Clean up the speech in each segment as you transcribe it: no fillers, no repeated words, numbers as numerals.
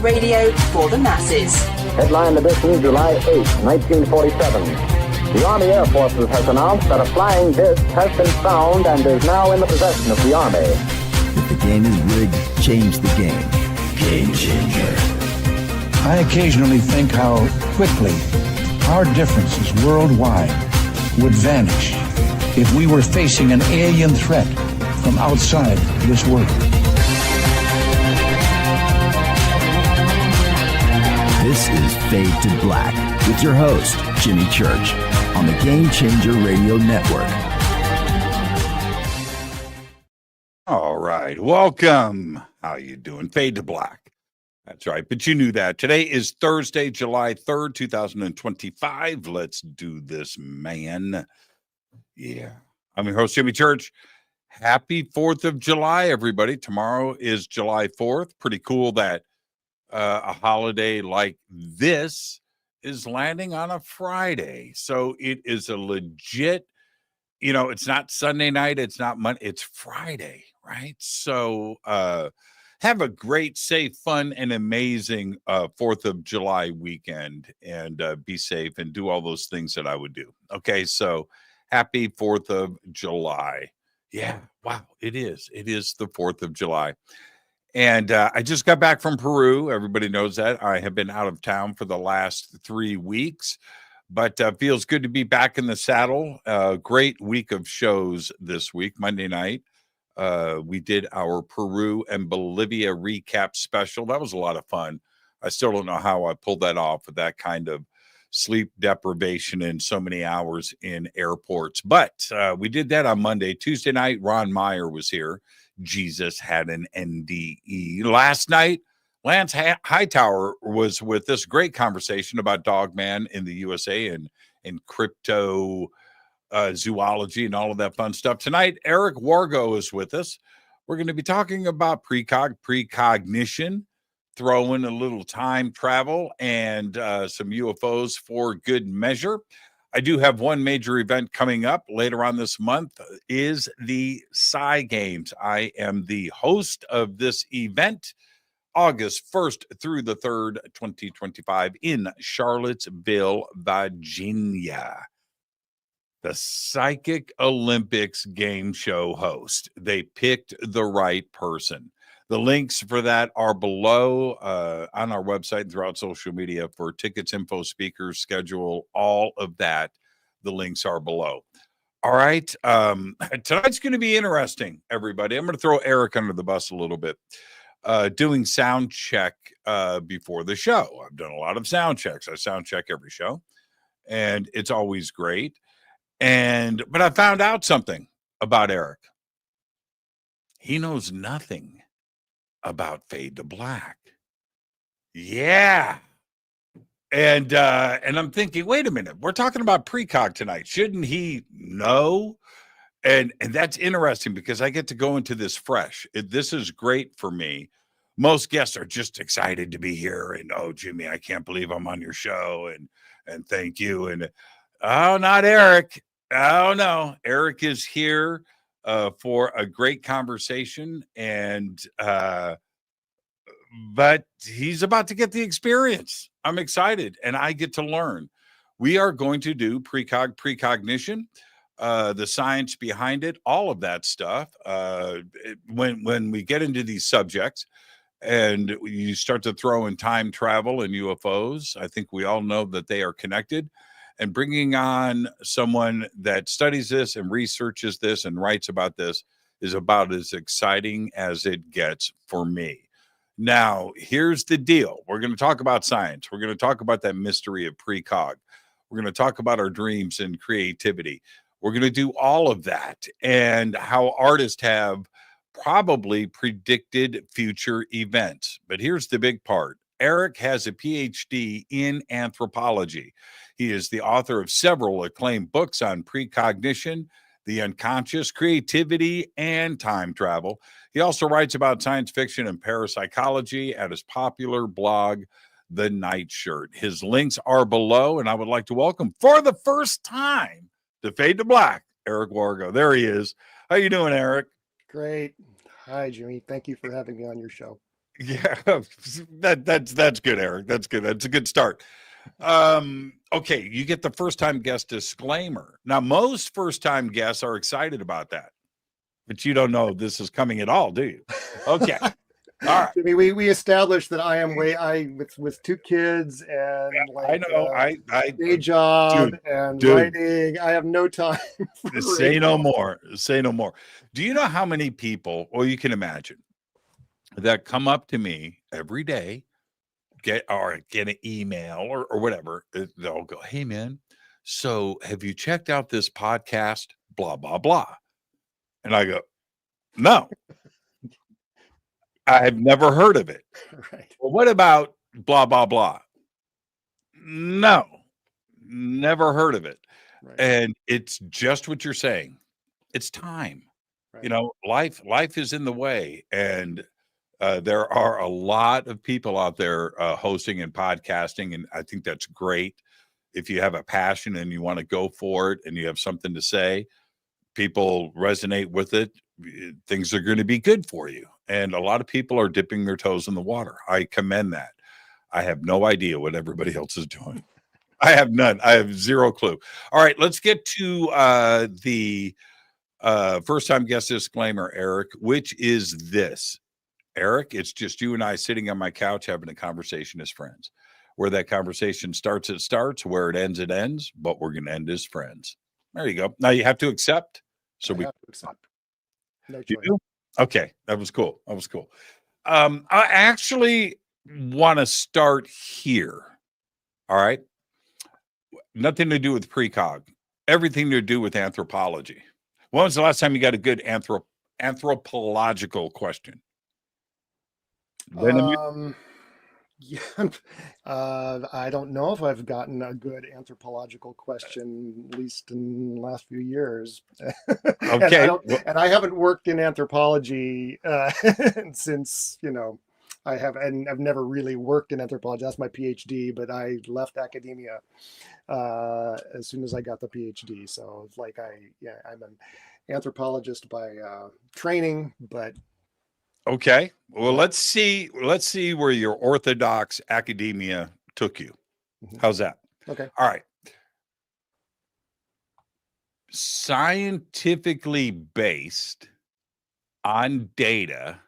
Radio for the masses. Headline edition, July 8, 1947. The Army Air Forces has announced that a flying disc has been found and is now in the possession of the Army. If the game is rigged, change the game. Game changer. I occasionally think how quickly our differences worldwide would vanish if we were facing an alien threat from outside this world. This is Fade to Black with your host, Jimmy Church, on the Game Changer Radio Network. All right, welcome. How you doing? Fade to Black. That's right, but you knew that. Today is Thursday, July 3rd, 2025. Let's do this, man. Yeah. I'm your host, Jimmy Church. Happy 4th of July, everybody. Tomorrow is July 4th. Pretty cool that a holiday like this is landing on a Friday. So it is a legit, it's not Sunday night. It's not Monday. It's Friday, right? So have a great, safe, fun, and amazing 4th of July weekend, and be safe and do all those things that I would do. Okay, so happy 4th of July. Yeah, wow, it is. It is the 4th of July. And I just got back from Peru. Everybody knows that. I have been out of town for the last 3 weeks, but feels good to be back in the saddle. Great week of shows this week. Monday night, we did our Peru and Bolivia recap special. That was a lot of fun. I still don't know how I pulled that off with that kind of sleep deprivation and so many hours in airports. But we did that on Monday. Tuesday night, Ron Meyer was here. Jesus had an NDE. Last night, Lance Hightower was with this great conversation about Dogman in the USA and crypto zoology and all of that fun stuff. Tonight, Eric Wargo is with us. We're going to be talking about precognition, throw in a little time travel and some UFOs for good measure. I do have one major event coming up later on this month is the PSI Games. I am the host of this event, August 1st through the 3rd, 2025 in Charlottesville, Virginia. The Psychic Olympics game show host. They picked the right person. The links for that are below on our website and throughout social media for tickets, info, speakers, schedule, all of that. The links are below. All right. Tonight's going to be interesting, everybody. I'm going to throw Eric under the bus a little bit. Doing sound check before the show. I've done a lot of sound checks. I sound check every show, and it's always great. But I found out something about Eric. He knows nothing about Fade to Black. Yeah. And I'm thinking, wait a minute, we're talking about precog tonight. Shouldn't he know? And that's interesting because I get to go into this fresh. This is great for me. Most guests are just excited to be here and, oh, Jimmy, I can't believe I'm on your show and thank you. And oh, not Eric. Oh no, Eric is here for a great conversation, but he's about to get the experience. I'm excited, and I get to learn. We are going to do precognition, the science behind it, all of that stuff. When we get into these subjects, and you start to throw in time travel and UFOs, I think we all know that they are connected. And bringing on someone that studies this and researches this and writes about this is about as exciting as it gets for me. Now, here's the deal. We're going to talk about science. We're going to talk about that mystery of precog. We're going to talk about our dreams and creativity. We're going to do all of that and how artists have probably predicted future events. But here's the big part. Eric has a PhD in anthropology. He is the author of several acclaimed books on precognition, the unconscious, creativity, and time travel. He also writes about science fiction and parapsychology at his popular blog, The Nightshirt. His links are below, and I would like to welcome for the first time to Fade to Black, Eric Wargo. There he is. How you doing, Eric? Great. Hi, Jimmy. Thank you for having me on your show. Yeah, that's good, Eric. That's good. That's a good start. Okay, you get the first time guest disclaimer. Now, most first time guests are excited about that, but you don't know this is coming at all, do you? Okay. All right. Jimmy, we established that I am with two kids and I know. day job and dude. writing. I have no time. Say no more. Say no more. Do you know how many people, or you can imagine, that come up to me every day, get an email or whatever? They'll go, "Hey man, so have you checked out this podcast? Blah blah blah." And I go, "No, I've never heard of it." Right. Well, what about blah blah blah? No, never heard of it. Right. And it's just what you're saying. It's time. Right. You know, life is in the way, and there are a lot of people out there hosting and podcasting, and I think that's great. If you have a passion and you want to go for it and you have something to say, people resonate with it, things are going to be good for you. And a lot of people are dipping their toes in the water. I commend that. I have no idea what everybody else is doing. I have none. I have zero clue. All right, let's get to the first time guest disclaimer, Eric, which is this. Eric, it's just you and I sitting on my couch having a conversation as friends. Where that conversation starts, it starts. Where it ends, but we're going to end as friends. There you go. Now you have to accept. So we have to accept. No choice. You do? Okay, that was cool. That was cool. I actually want to start here. All right. Nothing to do with precog. Everything to do with anthropology. When was the last time you got a good anthropological question? Yeah, I don't know if I've gotten a good anthropological question, at least in the last few years. Okay. And I haven't worked in anthropology since, I've never really worked in anthropology. That's my PhD, but I left academia as soon as I got the PhD. So it's like I'm an anthropologist by training, but okay. Well, let's see where your orthodox academia took you. How's that? Okay. All right. Scientifically based on data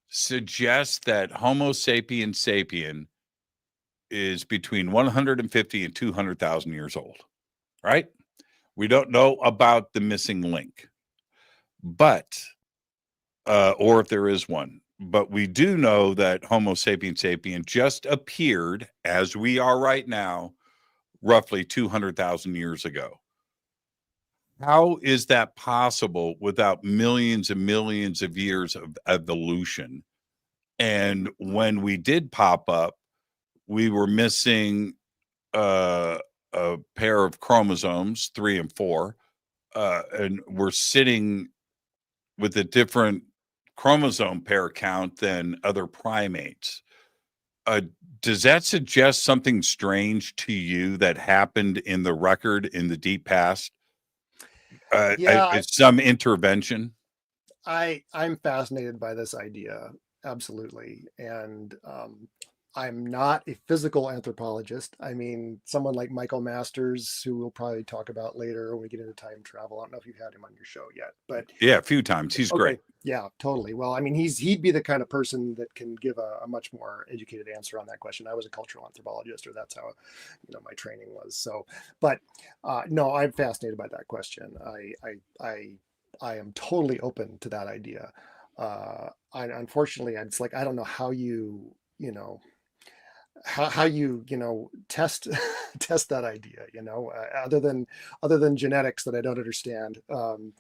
suggests that Homo sapiens sapien is between 150 and 200,000 years old, right? We don't know about the missing link, but or if there is one. But we do know that Homo sapiens sapien just appeared, as we are right now, roughly 200,000 years ago. How is that possible without millions and millions of years of evolution? And when we did pop up, we were missing a pair of chromosomes, 3 and 4, and we're sitting with a different chromosome pair count than other primates. Does that suggest something strange to you that happened in the record in the deep past? Some intervention? I'm fascinated by this idea, absolutely. And I'm not a physical anthropologist. I mean, someone like Michael Masters, who we'll probably talk about later when we get into time travel. I don't know if you've had him on your show yet, but yeah, a few times. He's great. Yeah, totally. Well, I mean, he'd be the kind of person that can give a much more educated answer on that question. I was a cultural anthropologist, or that's how, my training was. So, but no, I'm fascinated by that question. I am totally open to that idea. Unfortunately, it's like, I don't know how how you test that idea, other than genetics that I don't understand, some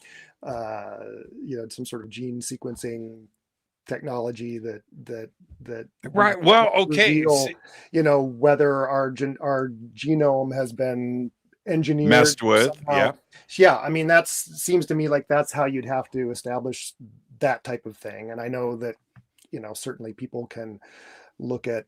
sort of gene sequencing technology that right. Well, okay. Reveal, whether our genome has been engineered, messed with somehow. Yeah, I mean, that seems to me like that's how you'd have to establish that type of thing. And I know that certainly people can look at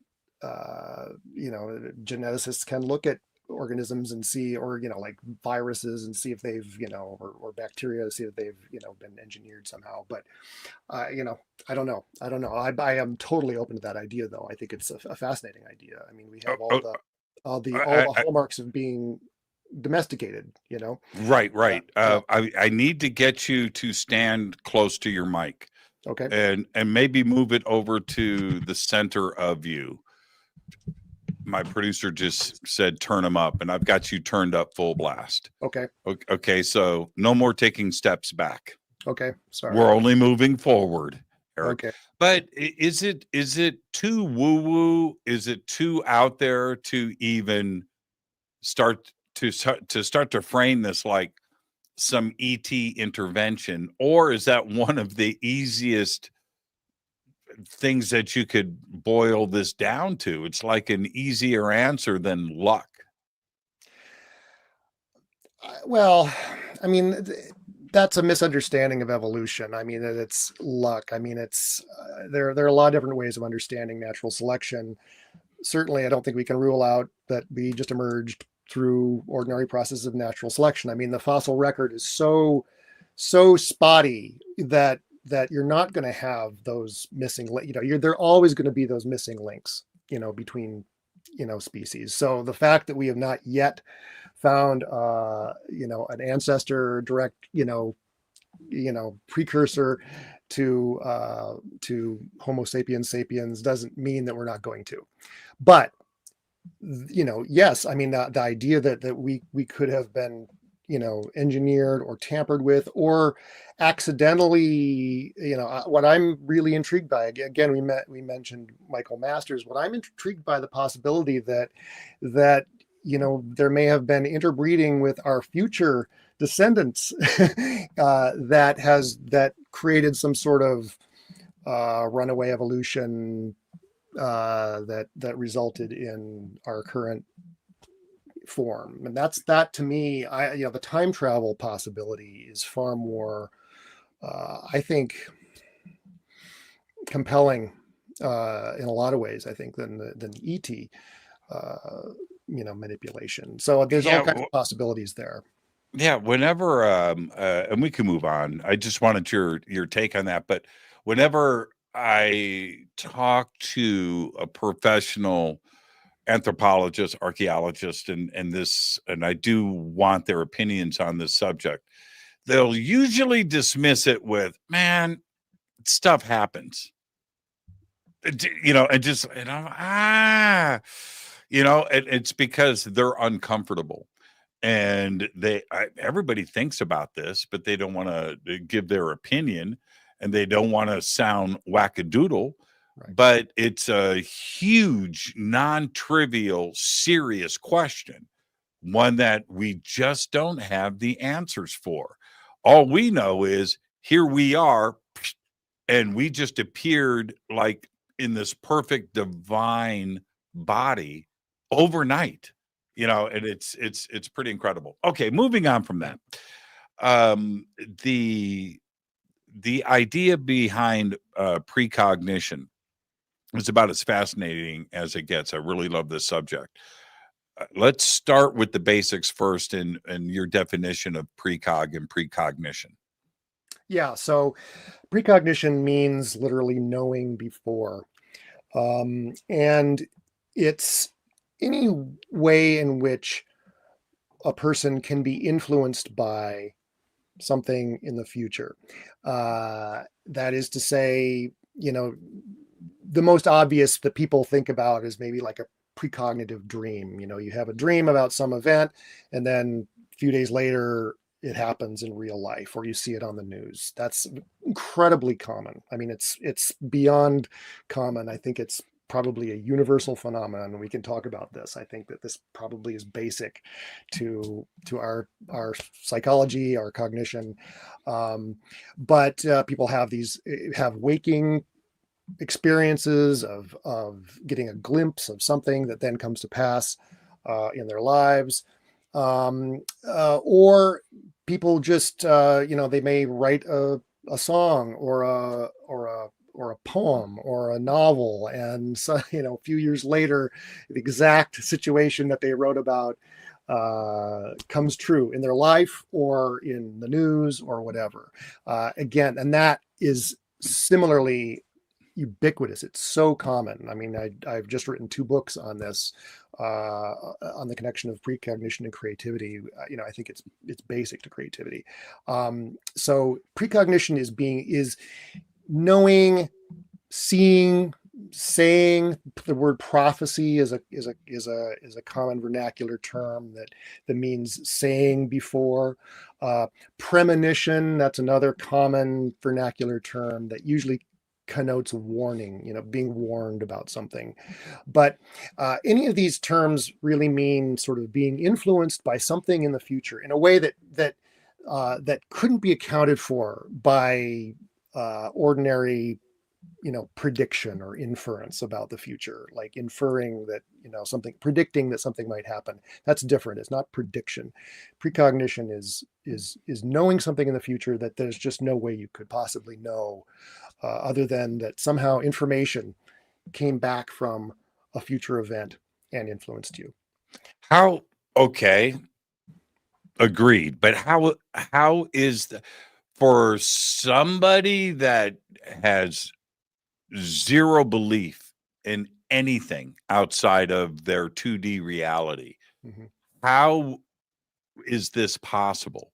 geneticists can look at organisms and see, or, like viruses and see if they've, or bacteria to see if they've, been engineered somehow. But, I don't know. I am totally open to that idea, though. I think it's a fascinating idea. I mean, we have all the hallmarks of being domesticated, Right. Yeah. I need to get you to stand close to your mic. Okay. And maybe move it over to the center of you. My producer just said turn them up, and I've got you turned up full blast. Okay. Okay, so no more taking steps back. Okay. Sorry. We're only moving forward, Eric. Okay. But is it too woo-woo? Is it too out there to even start to frame this like some ET intervention? Or is that one of the easiest things that you could boil this down to? It's like an easier answer than luck. Well, I mean, that's a misunderstanding of evolution. I mean, that it's luck. I mean, it's there are a lot of different ways of understanding natural selection. Certainly, I don't think we can rule out that we just emerged through ordinary processes of natural selection. I mean, the fossil record is so spotty that you're not going to have those missing, there are always going to be those missing links, between, species. So the fact that we have not yet found, an ancestor, direct, precursor to Homo sapiens sapiens doesn't mean that we're not going to. But, yes, I mean, the idea that we could have been, engineered or tampered with or accidentally, what I'm really intrigued by, again, we mentioned Michael Masters. What I'm intrigued by the possibility that there may have been interbreeding with our future descendants that created some sort of runaway evolution that resulted in our current form. And that to me, the time travel possibility is far more, I think, compelling in a lot of ways, I think, than ET manipulation. So there's all kinds of possibilities there. Yeah, whenever and we can move on. I just wanted your take on that. But whenever I talk to a professional anthropologist, archaeologist, and I do want their opinions on this subject, they'll usually dismiss it with, man, stuff happens. It's because they're uncomfortable. And everybody thinks about this, but they don't want to give their opinion, and they don't want to sound wackadoodle. Right. But it's a huge, non-trivial, serious question, one that we just don't have the answers for. All we know is here we are, and we just appeared like in this perfect divine body overnight. And it's pretty incredible. Okay, moving on from that. The idea behind precognition is about as fascinating as it gets. I really love this subject. Let's start with the basics first, and your definition of precog and precognition. Yeah, so precognition means literally knowing before, and it's any way in which a person can be influenced by something in the future. That is to say, the most obvious that people think about is maybe like a precognitive dream. You have a dream about some event, and then a few days later it happens in real life, or you see it on the news. That's incredibly common. I mean, it's beyond common. I think it's probably a universal phenomenon, and we can talk about this. I think that this probably is basic to our psychology, our cognition. But people have waking experiences of getting a glimpse of something that then comes to pass in their lives, or people just they may write a song or or a poem or a novel, and so, a few years later, the exact situation that they wrote about comes true in their life or in the news or whatever. Again, and that is similarly ubiquitous. It's so common. I mean, I've just written 2 books on this, on the connection of precognition and creativity. I think it's basic to creativity. So precognition is knowing, seeing, saying. The word prophecy is a common vernacular term that means saying before. Premonition, that's another common vernacular term that usually connotes warning, being warned about something. But any of these terms really mean sort of being influenced by something in the future in a way that couldn't be accounted for by ordinary prediction or inference about the future, like inferring that predicting that something might happen. That's different. It's not prediction. Precognition is knowing something in the future that there's just no way you could possibly know, other than that somehow information came back from a future event and influenced you. Okay, agreed. But how is for somebody that has zero belief in anything outside of their 2D reality, how is this possible?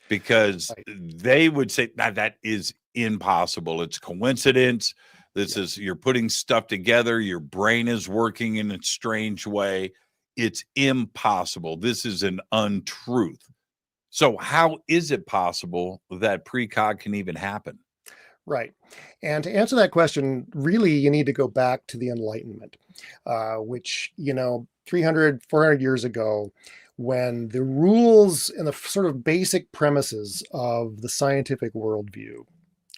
Because they would say that is impossible. It's coincidence. You're putting stuff together. Your brain is working in a strange way. It's impossible. This is an untruth. So how is it possible that precog can even happen? Right. And to answer that question, really, you need to go back to the Enlightenment, which, 300, 400 years ago, when the rules and the sort of basic premises of the scientific worldview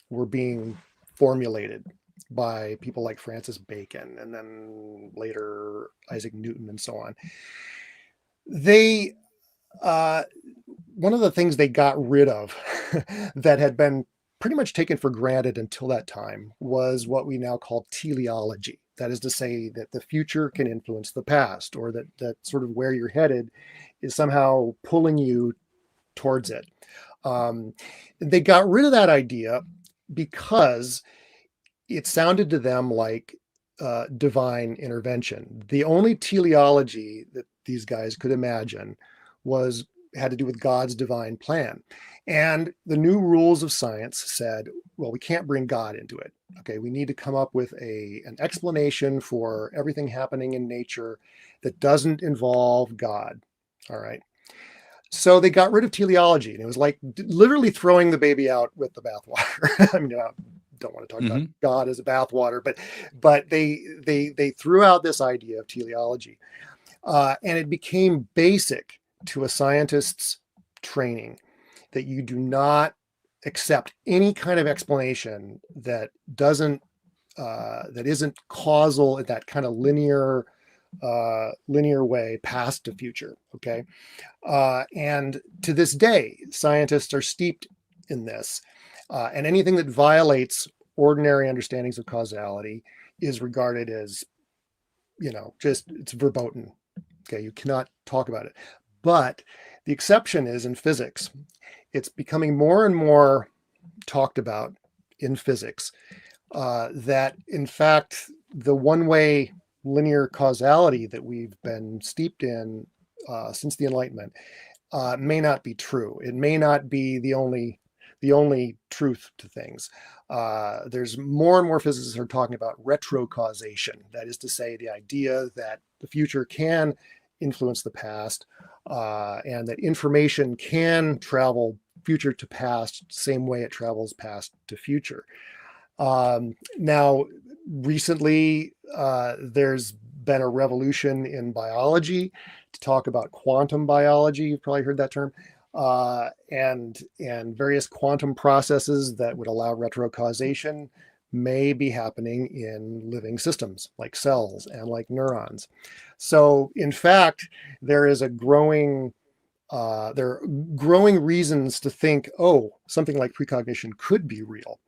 were being formulated by people like Francis Bacon and then later Isaac Newton and so on. One of the things they got rid of that had been pretty much taken for granted until that time was what we now call teleology. That is to say that the future can influence the past, or that sort of where you're headed is somehow pulling you towards it. They got rid of that idea because it sounded to them like divine intervention. The only teleology that these guys could imagine had to do with God's divine plan. And the new rules of science said, well, we can't bring God into it. Okay, we need to come up with an explanation for everything happening in nature that doesn't involve God. All right. So they got rid of teleology, and it was like literally throwing the baby out with the bathwater. I mean, I don't want to talk about God as a bathwater, but they threw out this idea of teleology, and it became basic to a scientist's training that you do not accept any kind of explanation that isn't causal in that kind of linear way past to future. Okay. And to this day, scientists are steeped in this, and anything that violates ordinary understandings of causality is regarded as, it's verboten. Okay. You cannot talk about it. But the exception is in physics. It's becoming more and more talked about in physics, that in fact, the one-way linear causality that we've been steeped in since the Enlightenment may not be true. It may not be the only truth to things. There's more and more physicists are talking about retrocausation. That is to say, the idea that the future can influence the past, and that information can travel future to past, same way it travels past to future. Now, recently, there's been a revolution in biology to talk about quantum biology. You've probably heard that term, and various quantum processes that would allow retrocausation may be happening in living systems like cells and like neurons. So, in fact, there are growing reasons to think, something like precognition could be real.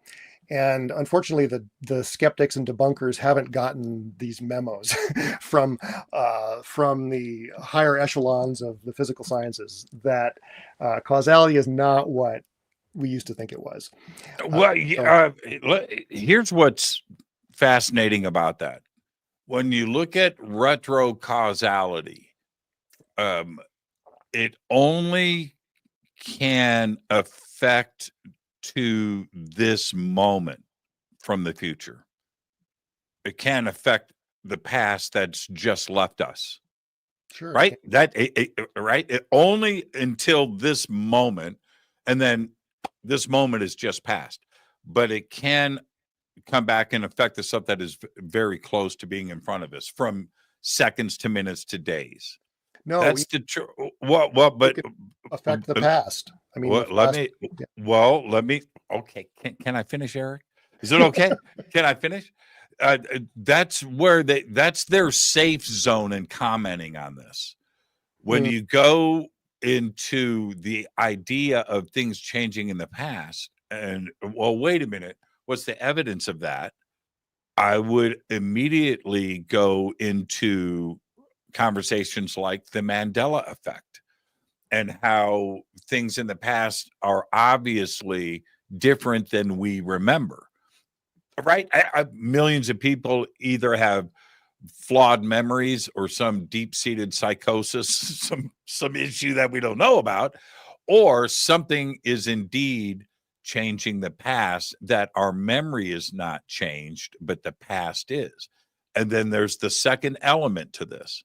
And unfortunately, the skeptics and debunkers haven't gotten these memos from the higher echelons of the physical sciences that causality is not what we used to think it was. Well, here's what's fascinating about that. When you look at retrocausality, it only can affect to this moment from the future. It can't affect the past that's just left us. Sure. Right? Right? It only until this moment, and then this moment is just past. But it can come back and affect the stuff that is very close to being in front of us, from seconds to minutes to days. No, that's the truth. Well, but affect the past. I mean, let me. Okay, can I finish, Eric? Is it okay? Can I finish? That's where that's their safe zone in commenting on this. When you go into the idea of things changing in the past, and well, wait a minute, what's the evidence of that? I would immediately go into conversations like the Mandela effect and how things in the past are obviously different than we remember. Right? Millions of people either have flawed memories or some deep-seated psychosis, some issue that we don't know about, or something is indeed changing the past that our memory is not changed, but the past is. And then there's the second element to this.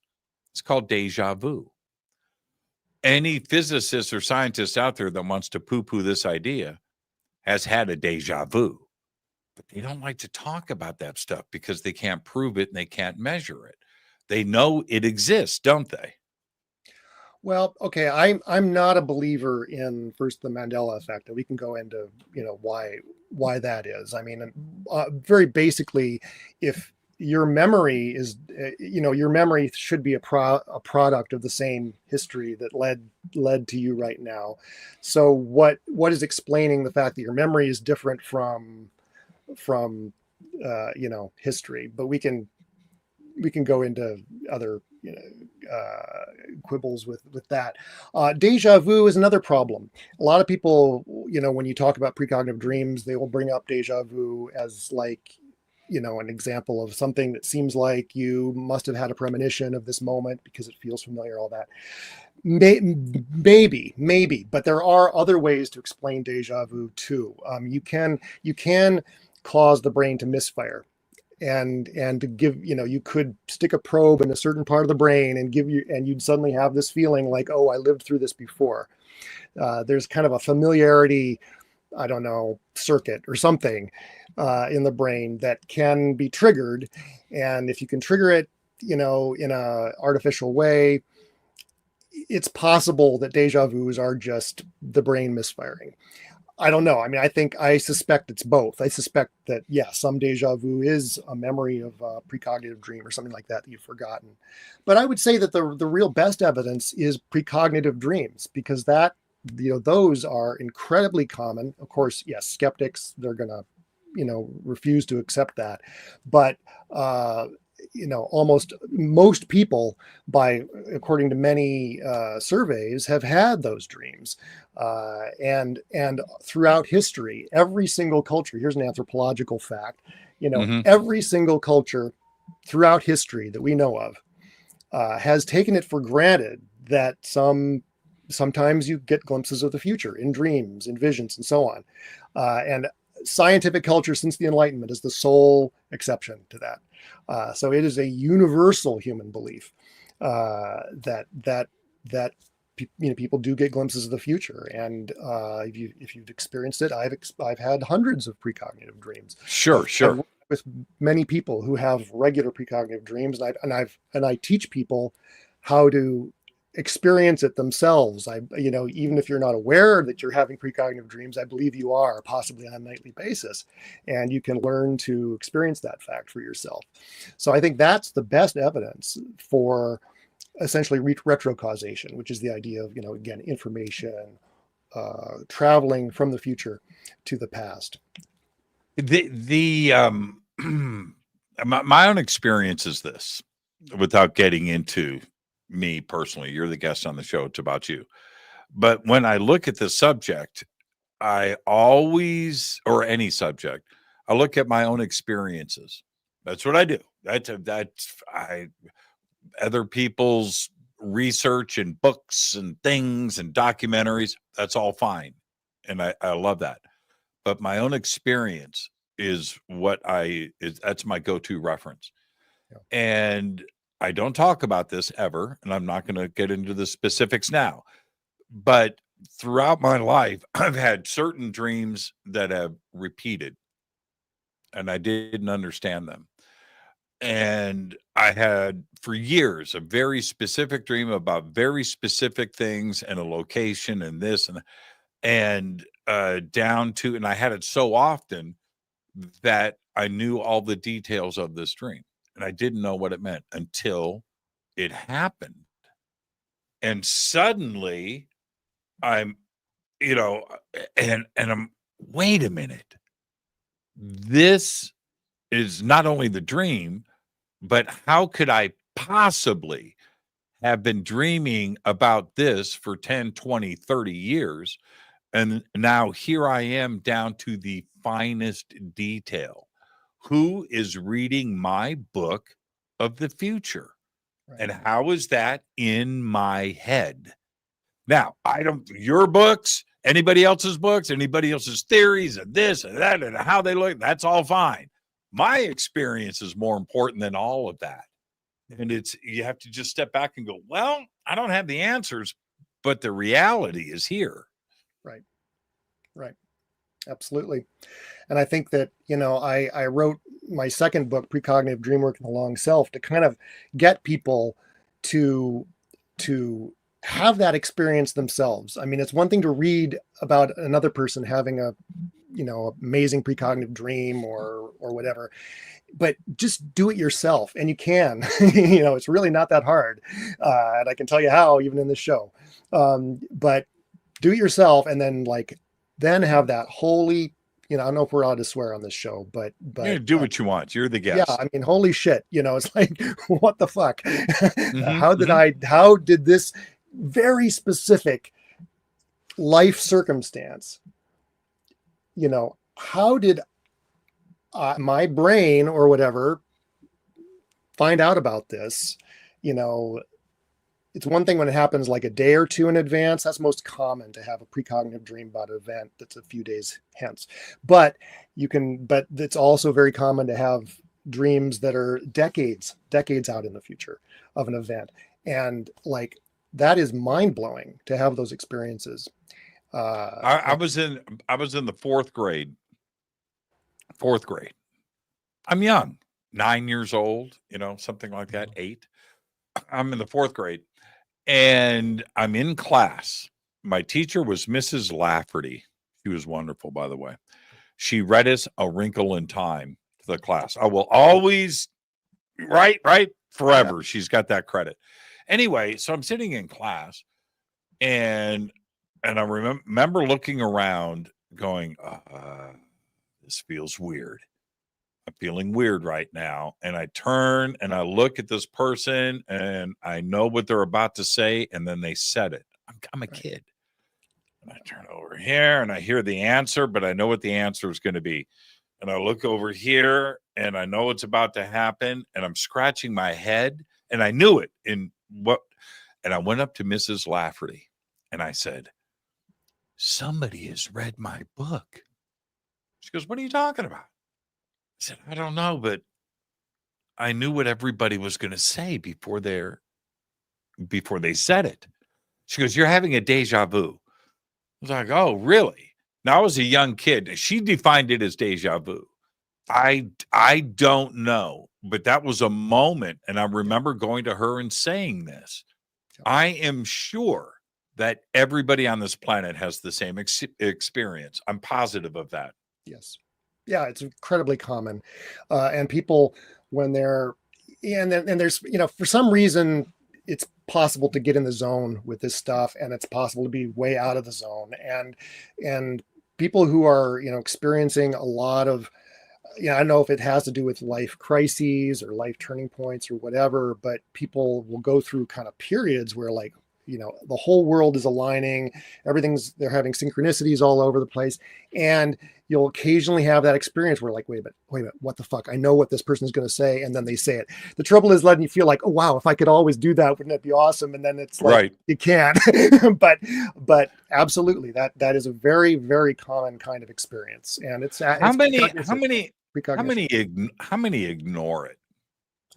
It's called deja vu. Any physicist or scientist out there that wants to poo-poo this idea has had a deja vu. But they don't like to talk about that stuff because they can't prove it and they can't measure it. They know it exists, don't they? Well, okay, I'm not a believer in first the Mandela effect, and we can go into why that is. I mean, very basically, if your memory is, your memory should be a product of the same history that led to you right now. So what is explaining the fact that your memory is different from history? But we can go into other quibbles with that. Deja vu is another problem. A lot of people, when you talk about precognitive dreams, they will bring up deja vu as like, an example of something that seems like you must have had a premonition of this moment because it feels familiar, all that. Maybe, but there are other ways to explain deja vu too. You can cause the brain to misfire. And to give, you could stick a probe in a certain part of the brain and you'd suddenly have this feeling like, oh, I lived through this before. There's kind of a familiarity, I don't know, circuit or something in the brain that can be triggered. And if you can trigger it, in a artificial way, it's possible that deja vus are just the brain misfiring. I don't know. I mean, I suspect it's both. I suspect that, some deja vu is a memory of a precognitive dream or something like that you've forgotten. But I would say that the real best evidence is precognitive dreams, because that, those are incredibly common. Of course, yes, skeptics, they're going to, refuse to accept that. But, almost most people, according to many surveys, have had those dreams. And throughout history, every single culture, here's an anthropological fact, every single culture throughout history that we know of has taken it for granted that sometimes you get glimpses of the future in dreams, in visions, and so on. And scientific culture since the Enlightenment is the sole exception to that. So it is a universal human belief that people do get glimpses of the future, and if you've experienced it, I've had hundreds of precognitive dreams. Sure. I've worked with many people who have regular precognitive dreams, and I teach people how to experience it themselves. Even if you're not aware that you're having precognitive dreams, I believe you are, possibly on a nightly basis, and you can learn to experience that fact for yourself. So I think that's the best evidence for essentially retrocausation, which is the idea of, again, information traveling from the future to the past. My own experience is this, without getting into me personally. You're the guest on the show. It's about you. But when I look at the subject, I always, or any subject, I look at my own experiences. That's what I do. Other people's research and books and things and documentaries, that's all fine. And I love that. But my own experience is that's my go-to reference. Yeah. And I don't talk about this ever, and I'm not going to get into the specifics now. But throughout my life, I've had certain dreams that have repeated, and I didn't understand them. And I had for years a very specific dream about very specific things and a location and this and down to, and I had it so often that I knew all the details of this dream, and I didn't know what it meant until it happened. And suddenly I'm, and I'm, wait a minute. This is not only the dream, but how could I possibly have been dreaming about this for 10, 20, 30 years? And now here I am down to the finest detail. Who is reading my book of the future? Right. And how is that in my head? Now, your books, anybody else's books, anybody else's theories of this and that and how they look, that's all fine. My experience is more important than all of that. And you have to just step back and go, well, I don't have the answers, but the reality is here. Right. Absolutely. And I think that, I wrote my second book, Precognitive Dreamwork and the Long Self, to kind of get people to have that experience themselves. I mean, it's one thing to read about another person having a, amazing precognitive dream or whatever, but just do it yourself. And you can, it's really not that hard. And I can tell you how, even in this show, but do it yourself. And then have that holy, I don't know if we're allowed to swear on this show, but do what you want. You're the guest. Yeah. I mean, holy shit, it's like, what the fuck? Mm-hmm. How did this very specific life circumstance, how did my brain or whatever find out about this? It's one thing when it happens like a day or two in advance. That's most common, to have a precognitive dream about an event that's a few days hence. But it's also very common to have dreams that are decades out in the future of an event. And that is mind blowing to have those experiences. I was in the fourth grade. I'm young, 9 years old, something like that, 8. I'm in the fourth grade. And I'm in class. My teacher was Mrs. Lafferty. She was wonderful, by the way. She read us A Wrinkle in Time to the class. I will always, right, forever. Yeah. She's got that credit. Anyway, so I'm sitting in class, and I remember looking around going, this feels weird. I'm feeling weird right now. And I turn and I look at this person, and I know what they're about to say. And then they said it. I'm a kid. And I turn over here and I hear the answer, but I know what the answer is going to be. And I look over here and I know what's about to happen. And I'm scratching my head, and I knew it and I went up to Mrs. Lafferty and I said, somebody has read my book. She goes, what are you talking about? I said, I don't know, but I knew what everybody was going to say before they said it. She goes, you're having a deja vu. I was like, oh, really? Now, I was a young kid. She defined it as deja vu. I don't know, but that was a moment. And I remember going to her and saying this. I am sure that everybody on this planet has the same experience. I'm positive of that. Yes. Yeah, it's incredibly common. And people, when they're, and there's, for some reason, it's possible to get in the zone with this stuff, and it's possible to be way out of the zone. And people who are, experiencing a lot of I don't know if it has to do with life crises or life turning points or whatever, but people will go through kind of periods where like, the whole world is aligning, they're having synchronicities all over the place. And you'll occasionally have that experience where like, wait a minute, what the fuck? I know what this person is going to say. And then they say it. The trouble is letting you feel like, oh, wow, if I could always do that, wouldn't it be awesome? And then it's like, Right. You can't, but absolutely that is a very, very common kind of experience. And How many ignore it?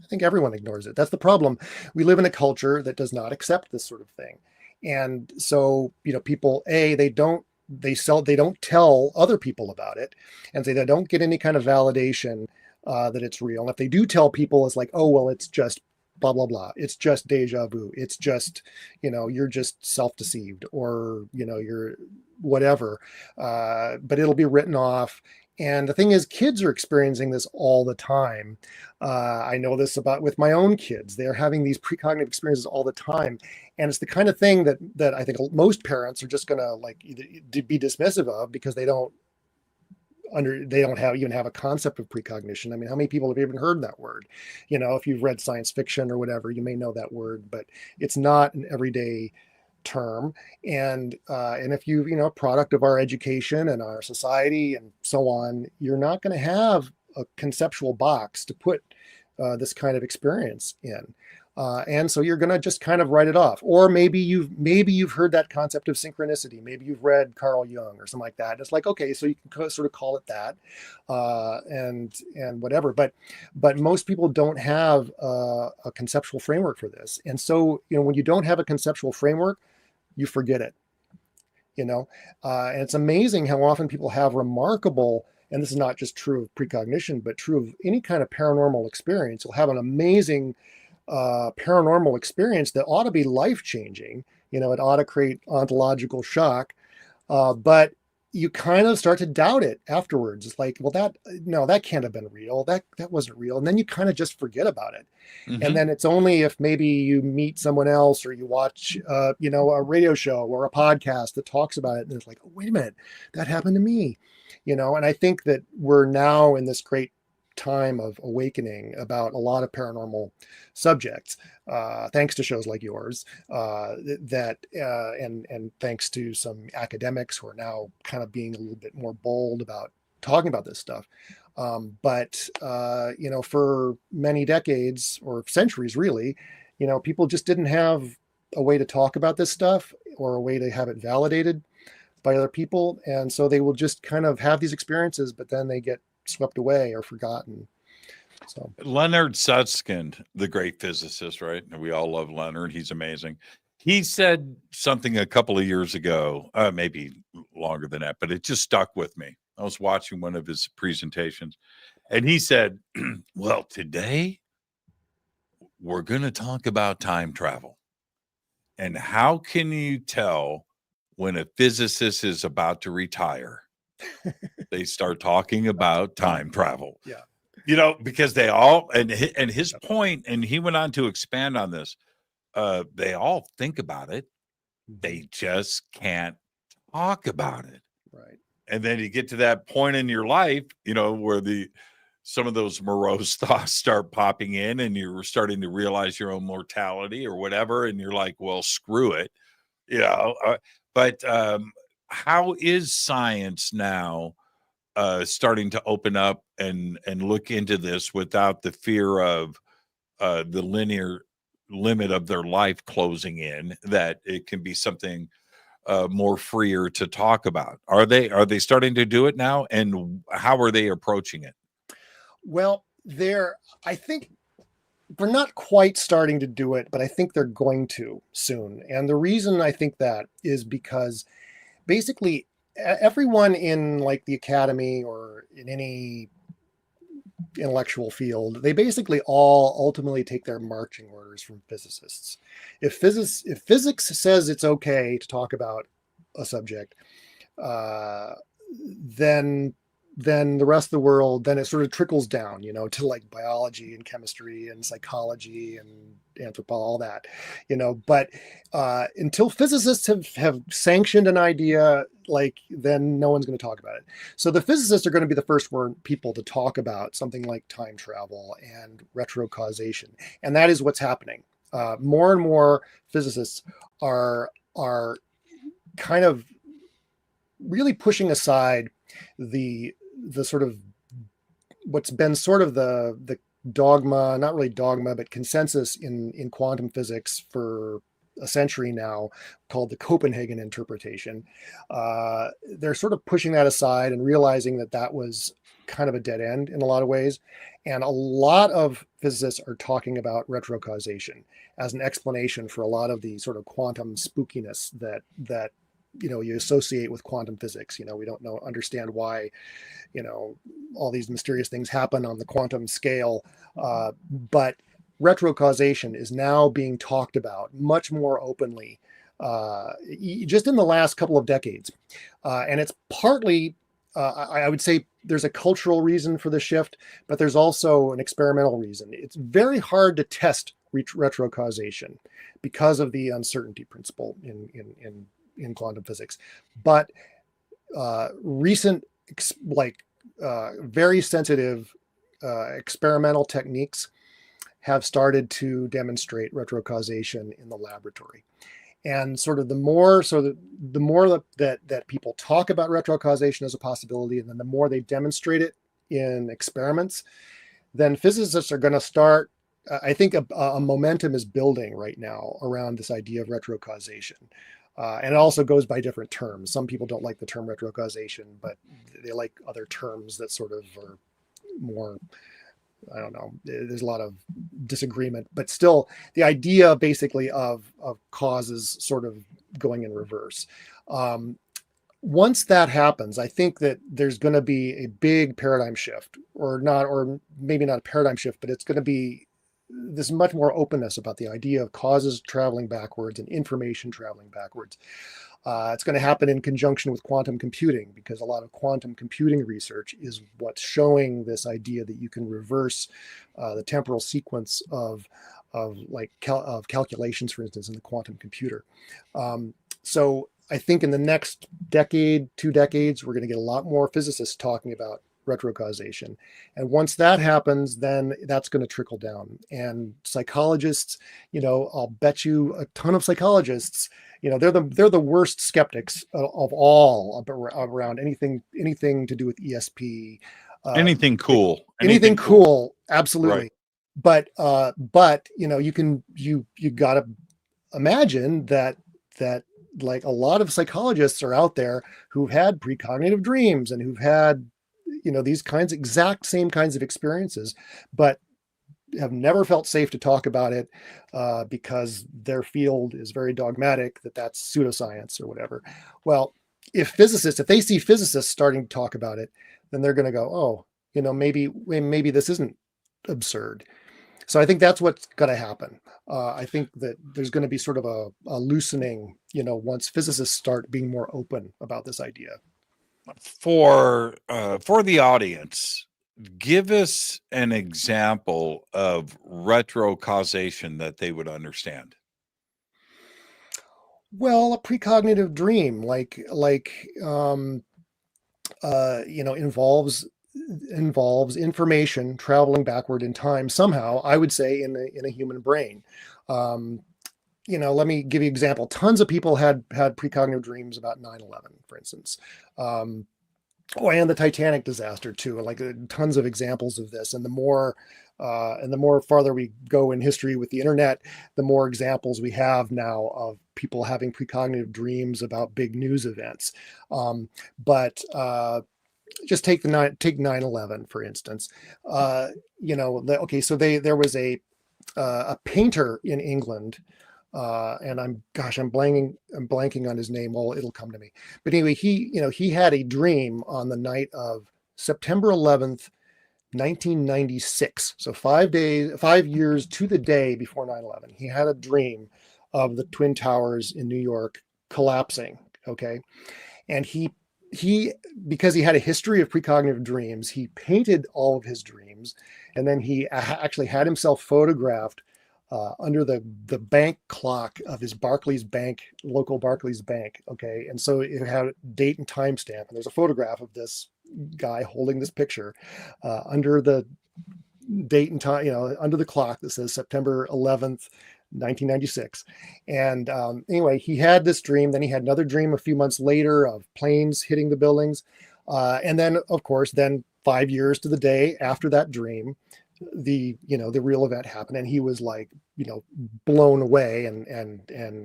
I think everyone ignores it. That's the problem. We live in a culture that does not accept this sort of thing. And so, people, they don't tell other people about it, and they don't get any kind of validation that it's real. And if they do tell people, it's like, oh, well, it's just blah, blah, blah. It's just deja vu. It's just, you're just self-deceived, or, you're whatever. But it'll be written off. And the thing is, kids are experiencing this all the time. I know this with my own kids. They're having these precognitive experiences all the time. And it's the kind of thing that I think most parents are just going to like either be dismissive of, because they don't even have a concept of precognition. I mean, how many people have even heard that word? If you've read science fiction or whatever, you may know that word, but it's not an everyday term. And if you a product of our education and our society and so on, you're not going to have a conceptual box to put this kind of experience in. And so you're going to just kind of write it off. Or maybe you've heard that concept of synchronicity. Maybe you've read Carl Jung or something like that. It's like, okay, so you can sort of call it that, and whatever. But most people don't have a conceptual framework for this. And so, when you don't have a conceptual framework, you forget it, and it's amazing how often people have remarkable, and this is not just true of precognition, but true of any kind of paranormal experience. You'll have an amazing paranormal experience that ought to be life-changing. It ought to create ontological shock, but you kind of start to doubt it afterwards. It's like, well, that can't have been real. That wasn't real. And then you kind of just forget about it. Mm-hmm. And then it's only if maybe you meet someone else, or you watch, a radio show or a podcast that talks about it, and it's like, oh, wait a minute, that happened to me. And I think that we're now in this great time of awakening about a lot of paranormal subjects, thanks to shows like yours, and thanks to some academics who are now kind of being a little bit more bold about talking about this stuff. But for many decades or centuries, really, people just didn't have a way to talk about this stuff or a way to have it validated by other people. And so they will just kind of have these experiences, but then they get swept away or forgotten. So Leonard Susskind, the great physicist, right? And we all love Leonard. He's amazing. He said something a couple of years ago, maybe longer than that, but it just stuck with me. I was watching one of his presentations, and he said, well, today we're going to talk about time travel. And how can you tell when a physicist is about to retire? They start talking about time travel. Yeah. Because they all, and his point, and he went on to expand on this, they all think about it. They just can't talk about it. Right. And then you get to that point in your life, where some of those morose thoughts start popping in, and you're starting to realize your own mortality or whatever. And you're like, well, screw it. But how is science now starting to open up and look into this without the fear of the linear limit of their life closing in, that it can be something more freer to talk about? Are they starting to do it now, and how are they approaching it? Well, I think we're not quite starting to do it, but I think they're going to soon. And the reason I think that is because basically everyone in like the academy or in any intellectual field, they basically all ultimately take their marching orders from physicists. If physics says it's okay to talk about a subject, then then the rest of the world, then it sort of trickles down, to like biology and chemistry and psychology and anthropology, all that, but until physicists have sanctioned an idea, then no one's going to talk about it. So the physicists are going to be the first people to talk about something like time travel and retrocausation. And that is what's happening. More and more physicists are kind of really pushing aside the sort of what's been sort of the dogma, not really dogma, but consensus in quantum physics for a century now, called the Copenhagen interpretation. They're sort of pushing that aside and realizing that was kind of a dead end in a lot of ways. And a lot of physicists are talking about retrocausation as an explanation for a lot of the sort of quantum spookiness that you associate with quantum physics. We don't understand why, all these mysterious things happen on the quantum scale. But retrocausation is now being talked about much more openly, just in the last couple of decades. And it's partly, I would say there's a cultural reason for the shift, but there's also an experimental reason. It's very hard to test retrocausation because of the uncertainty principle in quantum physics. But recent, very sensitive experimental techniques have started to demonstrate retrocausation in the laboratory. And sort of the more that people talk about retrocausation as a possibility, and then the more they demonstrate it in experiments, then physicists are going to start, I think a momentum is building right now around this idea of retrocausation. And it also goes by different terms. Some people don't like the term retrocausation, but they like other terms that sort of are more, I don't know, there's a lot of disagreement, but still the idea basically of causes sort of going in reverse. Once that happens, I think that there's going to be a big paradigm shift, or maybe not a paradigm shift, but it's going to be this much more openness about the idea of causes traveling backwards and information traveling backwards. It's going to happen in conjunction with quantum computing, because a lot of quantum computing research is what's showing this idea that you can reverse the temporal sequence of calculations, for instance, in the quantum computer. So I think in the next decade, 2 decades, we're going to get a lot more physicists talking about retrocausation. And once that happens, then that's going to trickle down. And psychologists, I'll bet you a ton of psychologists, they're the worst skeptics of all around anything to do with ESP. Anything cool. Anything cool. Absolutely. Right. But you got to imagine that like a lot of psychologists are out there who've had precognitive dreams and who've had these exact same kinds of experiences, but have never felt safe to talk about it because their field is very dogmatic that that's pseudoscience or whatever. Well, if they see physicists starting to talk about it, then they're going to go, oh, maybe this isn't absurd. So I think that's what's going to happen. I think that there's going to be sort of a loosening, once physicists start being more open about this idea. For the audience, give us an example of retrocausation that they would understand. Well, a precognitive dream, involves information traveling backward in time somehow, I would say, in a human brain. Let me give you an example. Tons of people had precognitive dreams about 9/11, for instance. And the Titanic disaster too. Tons of examples of this. And the more farther we go in history with the internet, the more examples we have now of people having precognitive dreams about big news events. But just take 9/11, for instance. There was a painter in England. And I'm blanking on his name. Well, it'll come to me. But anyway, he had a dream on the night of September 11th, 1996. So 5 years to the day before 9/11. He had a dream of the Twin Towers in New York collapsing. Okay. And he because he had a history of precognitive dreams, he painted all of his dreams, and then he actually had himself photographed under the bank clock of his local Barclays Bank. Okay. And so it had a date and timestamp. And there's a photograph of this guy holding this picture under the date and time, under the clock that says September 11th, 1996. And anyway, he had this dream. Then he had another dream a few months later of planes hitting the buildings. And then, of course, 5 years to the day after that dream, the real event happened, and he was like, blown away and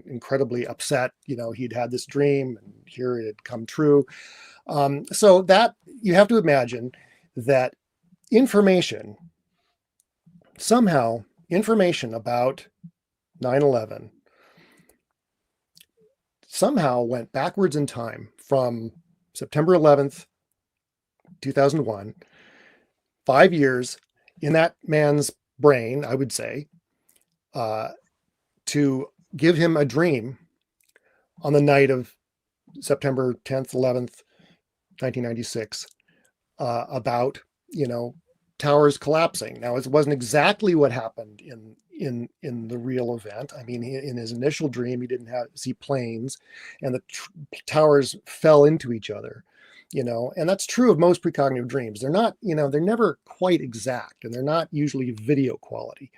incredibly upset. He'd had this dream and here it had come true. So that you have to imagine that information about 9/11 somehow went backwards in time from September 11th, 2001, 5 years in that man's brain, I would say, to give him a dream on the night of September 10th, 11th, 1996, about, towers collapsing. Now, it wasn't exactly what happened in the real event. I mean, in his initial dream, he didn't see planes, and the towers fell into each other. And that's true of most precognitive dreams. They're not, they're never quite exact, and they're not usually video quality.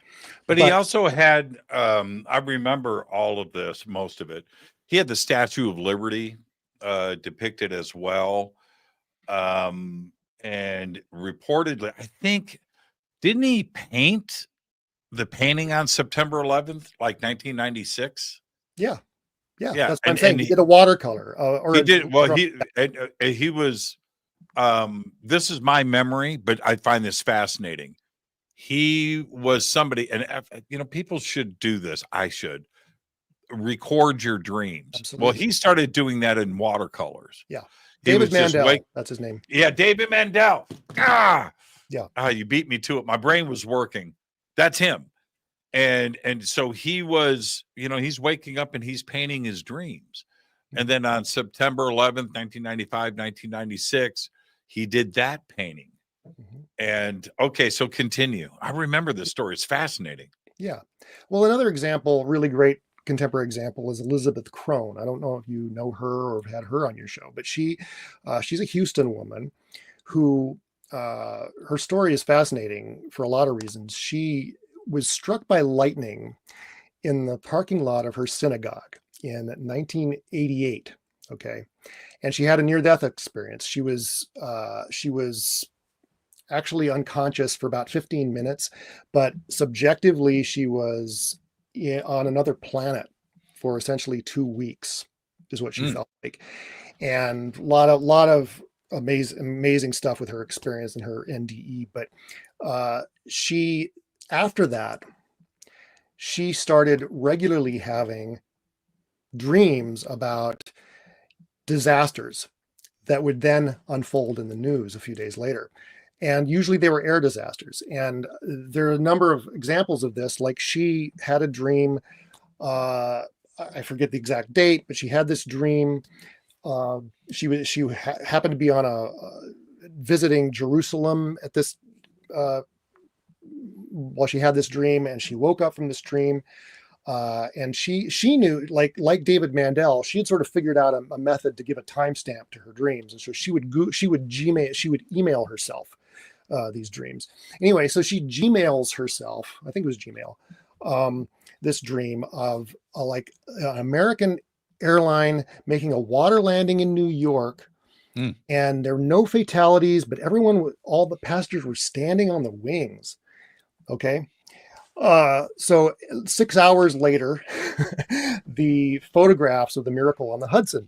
But he also had, I remember all of this, most of it. He had the Statue of Liberty depicted as well. And reportedly, I think, didn't he paint the painting on September 11th, like 1996? Yeah. Yeah, that's what I'm saying. He did a watercolor. He did. Well, he was, this is my memory, but I find this fascinating. He was somebody, and people should do this. I should record your dreams. Absolutely. Well, he started doing that in watercolors. Yeah. David Mandel, that's his name. Yeah, David Mandel. Yeah. You beat me to it. My brain was working. That's him. And so he was, he's waking up and he's painting his dreams. And then on September 11th, 1995, 1996, he did that painting. Mm-hmm. And okay, so continue. I remember this story. It's fascinating. Yeah. Well, another example, really great contemporary example, is Elizabeth Crone. I don't know if you know her or have had her on your show, but she's a Houston woman who, her story is fascinating for a lot of reasons. She was struck by lightning in the parking lot of her synagogue in 1988. Okay. And she had a near-death experience. She was actually unconscious for about 15 minutes, but subjectively she was on another planet for essentially 2 weeks, is what she felt like. And a lot of amazing stuff with her experience and her NDE. But after that, she started regularly having dreams about disasters that would then unfold in the news a few days later. And usually they were air disasters. And there are a number of examples of this. Like, she had a dream, I forget the exact date, but she had this dream. She happened to be on visiting Jerusalem at this while she had this dream, and she woke up from this dream, and she knew, like David Mandel, she had sort of figured out a method to give a timestamp to her dreams, and so she would email herself these dreams. Anyway, so she Gmails herself, I think it was Gmail, this dream of like an American airline making a water landing in New York. And there were no fatalities, but all the passengers were standing on the wings. Okay. So 6 hours later, the photographs of the miracle on the Hudson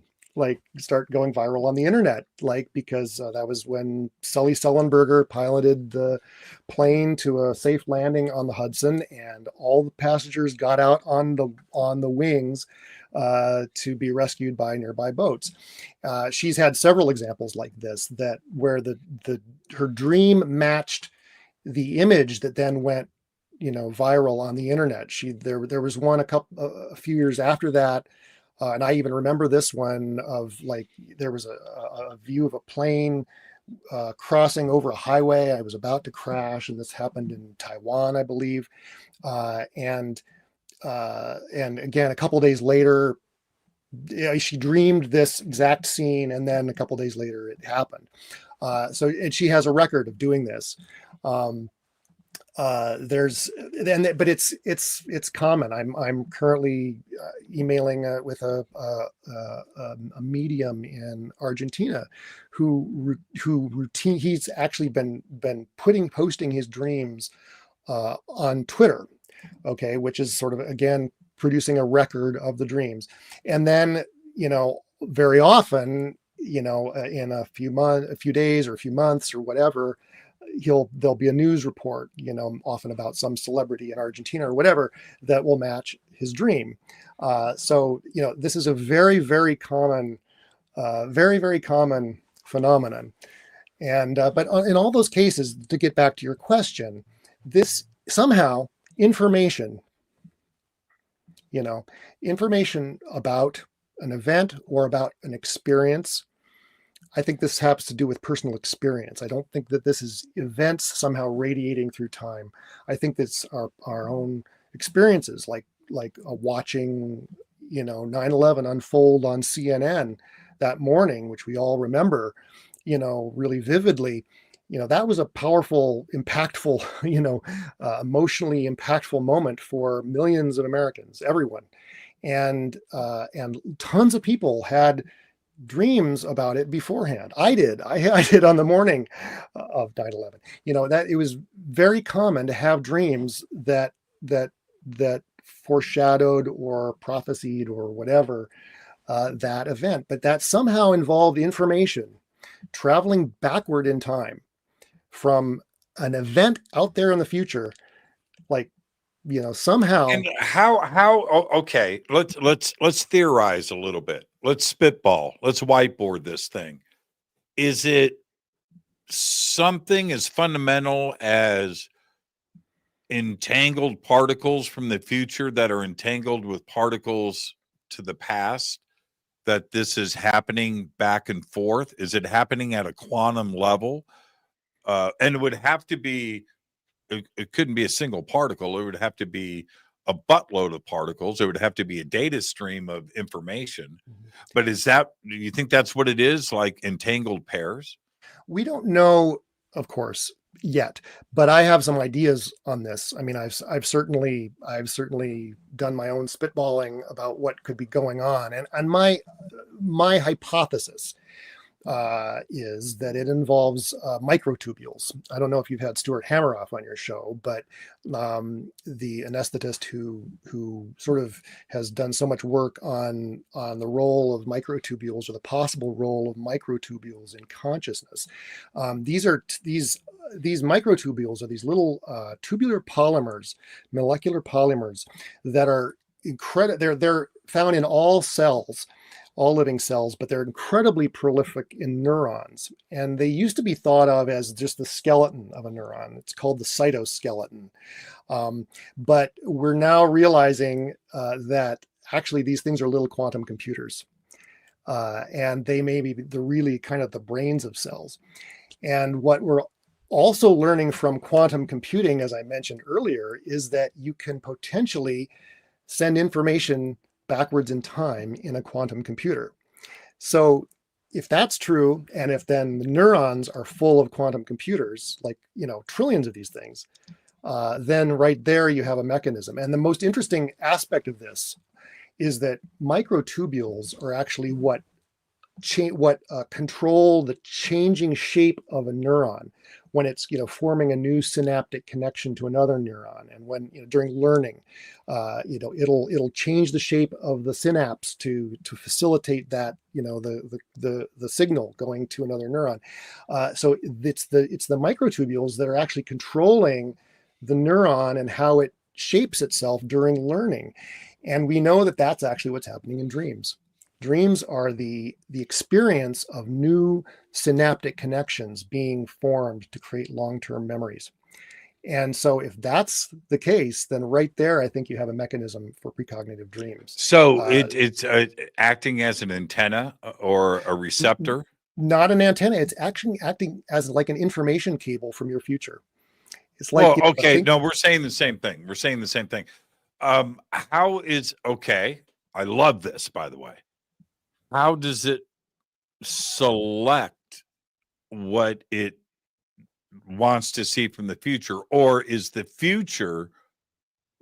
start going viral on the internet, because that was when Sully Sullenberger piloted the plane to a safe landing on the Hudson, and all the passengers got out on the wings to be rescued by nearby boats. She's had several examples like this, where her dream matched the image that then went viral on the internet. There was one a few years after that, And I even remember this one of like, there was a view of a plane crossing over a highway. I was about to crash, and this happened in Taiwan, I believe. And again, a couple of days later, she dreamed this exact scene, and then a couple of days later it happened. And she has a record of doing this. But it's common. I'm currently emailing with a medium in Argentina who he's actually been posting his dreams on Twitter, okay, which is sort of, again, producing a record of the dreams. And then, very often, in a few days or a few months or whatever, there'll be a news report, often about some celebrity in Argentina or whatever, that will match his dream. So this is a very, very common phenomenon. And but in all those cases, to get back to your question, this somehow information about an event or about an experience, I think this has to do with personal experience. I don't think that this is events somehow radiating through time. I think that's our own experiences, like watching 9/11 unfold on CNN that morning, which we all remember really vividly. That was a powerful, impactful, emotionally impactful moment for millions of Americans, everyone. And tons of people had dreams about it beforehand. I did on the morning of 9/11. That it was very common to have dreams that foreshadowed or prophesied or whatever that event, but that somehow involved information traveling backward in time from an event out there in the future, somehow. And okay, let's theorize a little bit. Let's spitball. Let's whiteboard this thing. Is it something as fundamental as entangled particles from the future that are entangled with particles to the past, that this is happening back and forth? Is it happening at a quantum level? And it would have to be, it couldn't be a single particle. It would have to be a buttload of particles. It would have to be a data stream of information. But do you think that's what it is, like entangled pairs? We don't know, of course, yet, but I have some ideas on this. I mean, I've certainly done my own spitballing about what could be going on, and my hypothesis is that it involves microtubules. I don't know if you've had Stuart Hammeroff on your show, but the anesthetist who sort of has done so much work on the role of microtubules, or the possible role of microtubules in consciousness. These microtubules are these little tubular polymers, molecular polymers, that are incredible. They're found in all cells, all living cells, but they're incredibly prolific in neurons. And they used to be thought of as just the skeleton of a neuron. It's called the cytoskeleton. But we're now realizing that actually these things are little quantum computers. And they may be really kind of the brains of cells. And what we're also learning from quantum computing, as I mentioned earlier, is that you can potentially send information backwards in time in a quantum computer. So if that's true, and if then the neurons are full of quantum computers, like, trillions of these things, then right there you have a mechanism. And the most interesting aspect of this is that microtubules are actually what control the changing shape of a neuron when it's forming a new synaptic connection to another neuron, and when during learning, it'll change the shape of the synapse to facilitate that the signal going to another neuron. So it's the microtubules that are actually controlling the neuron and how it shapes itself during learning, and we know that that's actually what's happening in dreams. Dreams are the experience of new synaptic connections being formed to create long-term memories. And so if that's the case, then right there, I think you have a mechanism for precognitive dreams. So it's acting as an antenna or a receptor? Not an antenna. It's actually acting as like an information cable from your future. It's like, well, okay. No, we're saying the same thing. We're saying the same thing. How is, okay. I love this, by the way. How does it select what it wants to see from the future? Or is the future,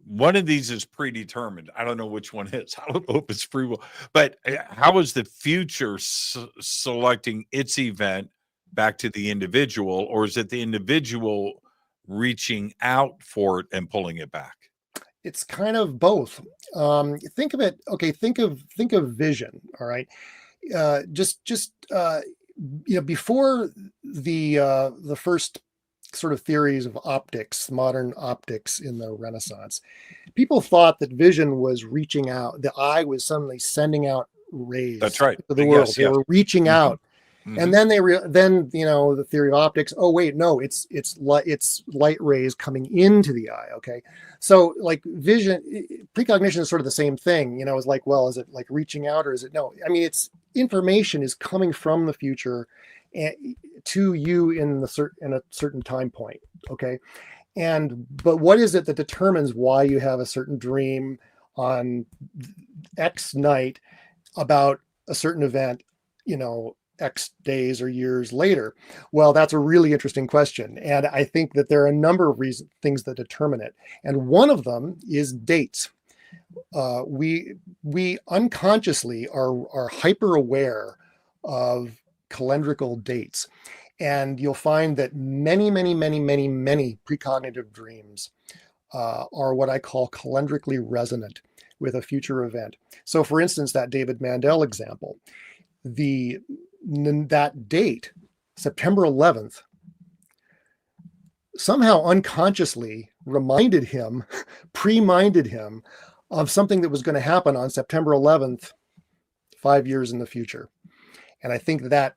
one of these is predetermined? I don't know which one is. I don't know if it's free will, but how is the future selecting its event back to the individual? Or is it the individual reaching out for it and pulling it back? It's kind of both. Think of it. Okay. Think of vision. All right. Before the first sort of theories of optics, modern optics in the Renaissance, people thought that vision was reaching out. The eye was suddenly sending out rays. That's right. To the world. They were reaching out. And then then the theory of optics. Oh wait, no, it's light rays coming into the eye. Okay, so like vision, precognition is sort of the same thing. It's like, well, is it like reaching out or is it no? I mean, it's information is coming from the future to you in a certain time point. Okay, but what is it that determines why you have a certain dream on X night about a certain event? X days or years later? Well, that's a really interesting question. And I think that there are a number of things that determine it. And one of them is dates. We unconsciously are hyper aware of calendrical dates. And you'll find that many precognitive dreams are what I call calendrically resonant with a future event. So for instance, that David Mandel example, that date, September 11th, somehow unconsciously pre-minded him of something that was going to happen on September 11th, 5 years in the future. And I think that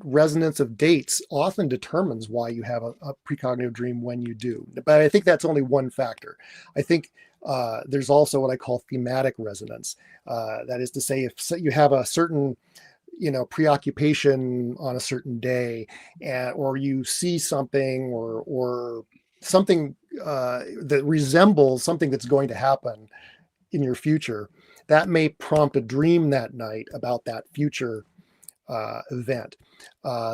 resonance of dates often determines why you have a precognitive dream when you do. But I think that's only one factor. I think there's also what I call thematic resonance. That is to say, if you have a certain preoccupation on a certain day, or you see something or something that resembles something that's going to happen in your future, that may prompt a dream that night about that future event.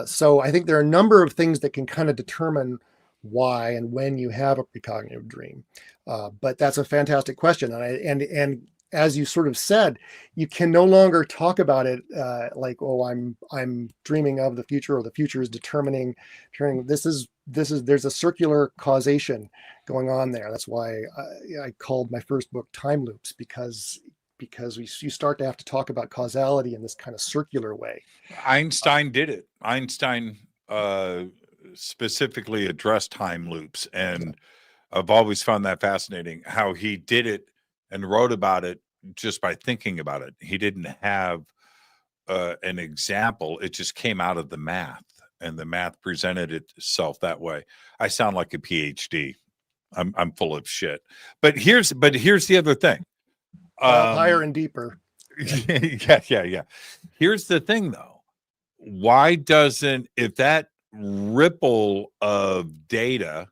So I think there are a number of things that can kind of determine why and when you have a precognitive dream. But that's a fantastic question. And as you sort of said, you can no longer talk about it like, oh, I'm dreaming of the future, or the future is determining. There's a circular causation going on there. That's why I called my first book Time Loops, because you start to have to talk about causality in this kind of circular way. Einstein did it. Einstein specifically addressed time loops, and I've always found that fascinating how he did it and wrote about it just by thinking about it. He didn't have an example. It just came out of the math, and the math presented itself that way. I sound like a PhD. I'm full of shit. But here's the other thing. Higher and deeper. Yeah. Here's the thing, though. Why doesn't, if that ripple of data,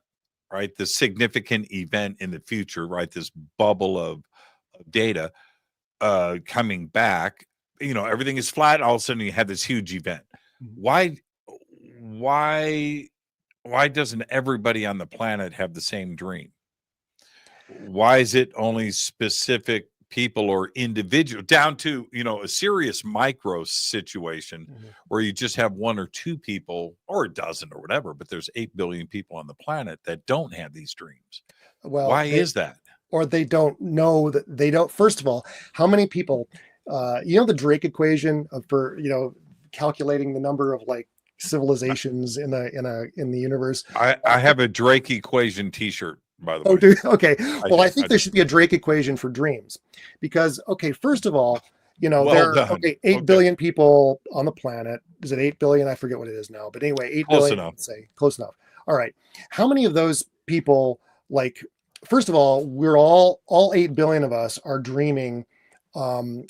right, the significant event in the future, right, this bubble of data coming back, everything is flat, all of a sudden you have this huge event. Why doesn't everybody on the planet have the same dream? Why is it only specific people or individual, down to a serious micro situation where you just have one or two people, or a dozen or whatever, but there's 8 billion people on the planet that don't have these dreams? Well, why is that? Or they don't know that they don't. First of all, how many people, the Drake equation for calculating the number of like civilizations in the universe. I have a Drake equation T-shirt, by the way. Oh, dude. Okay. Well, I think there should be a Drake equation for dreams, because first of all, there are 8 billion people on the planet. Is it 8 billion? I forget what it is now, but anyway, 8 billion. Close enough. Say close enough. All right. How many of those people, like, first of all, we're all 8 billion of us are dreaming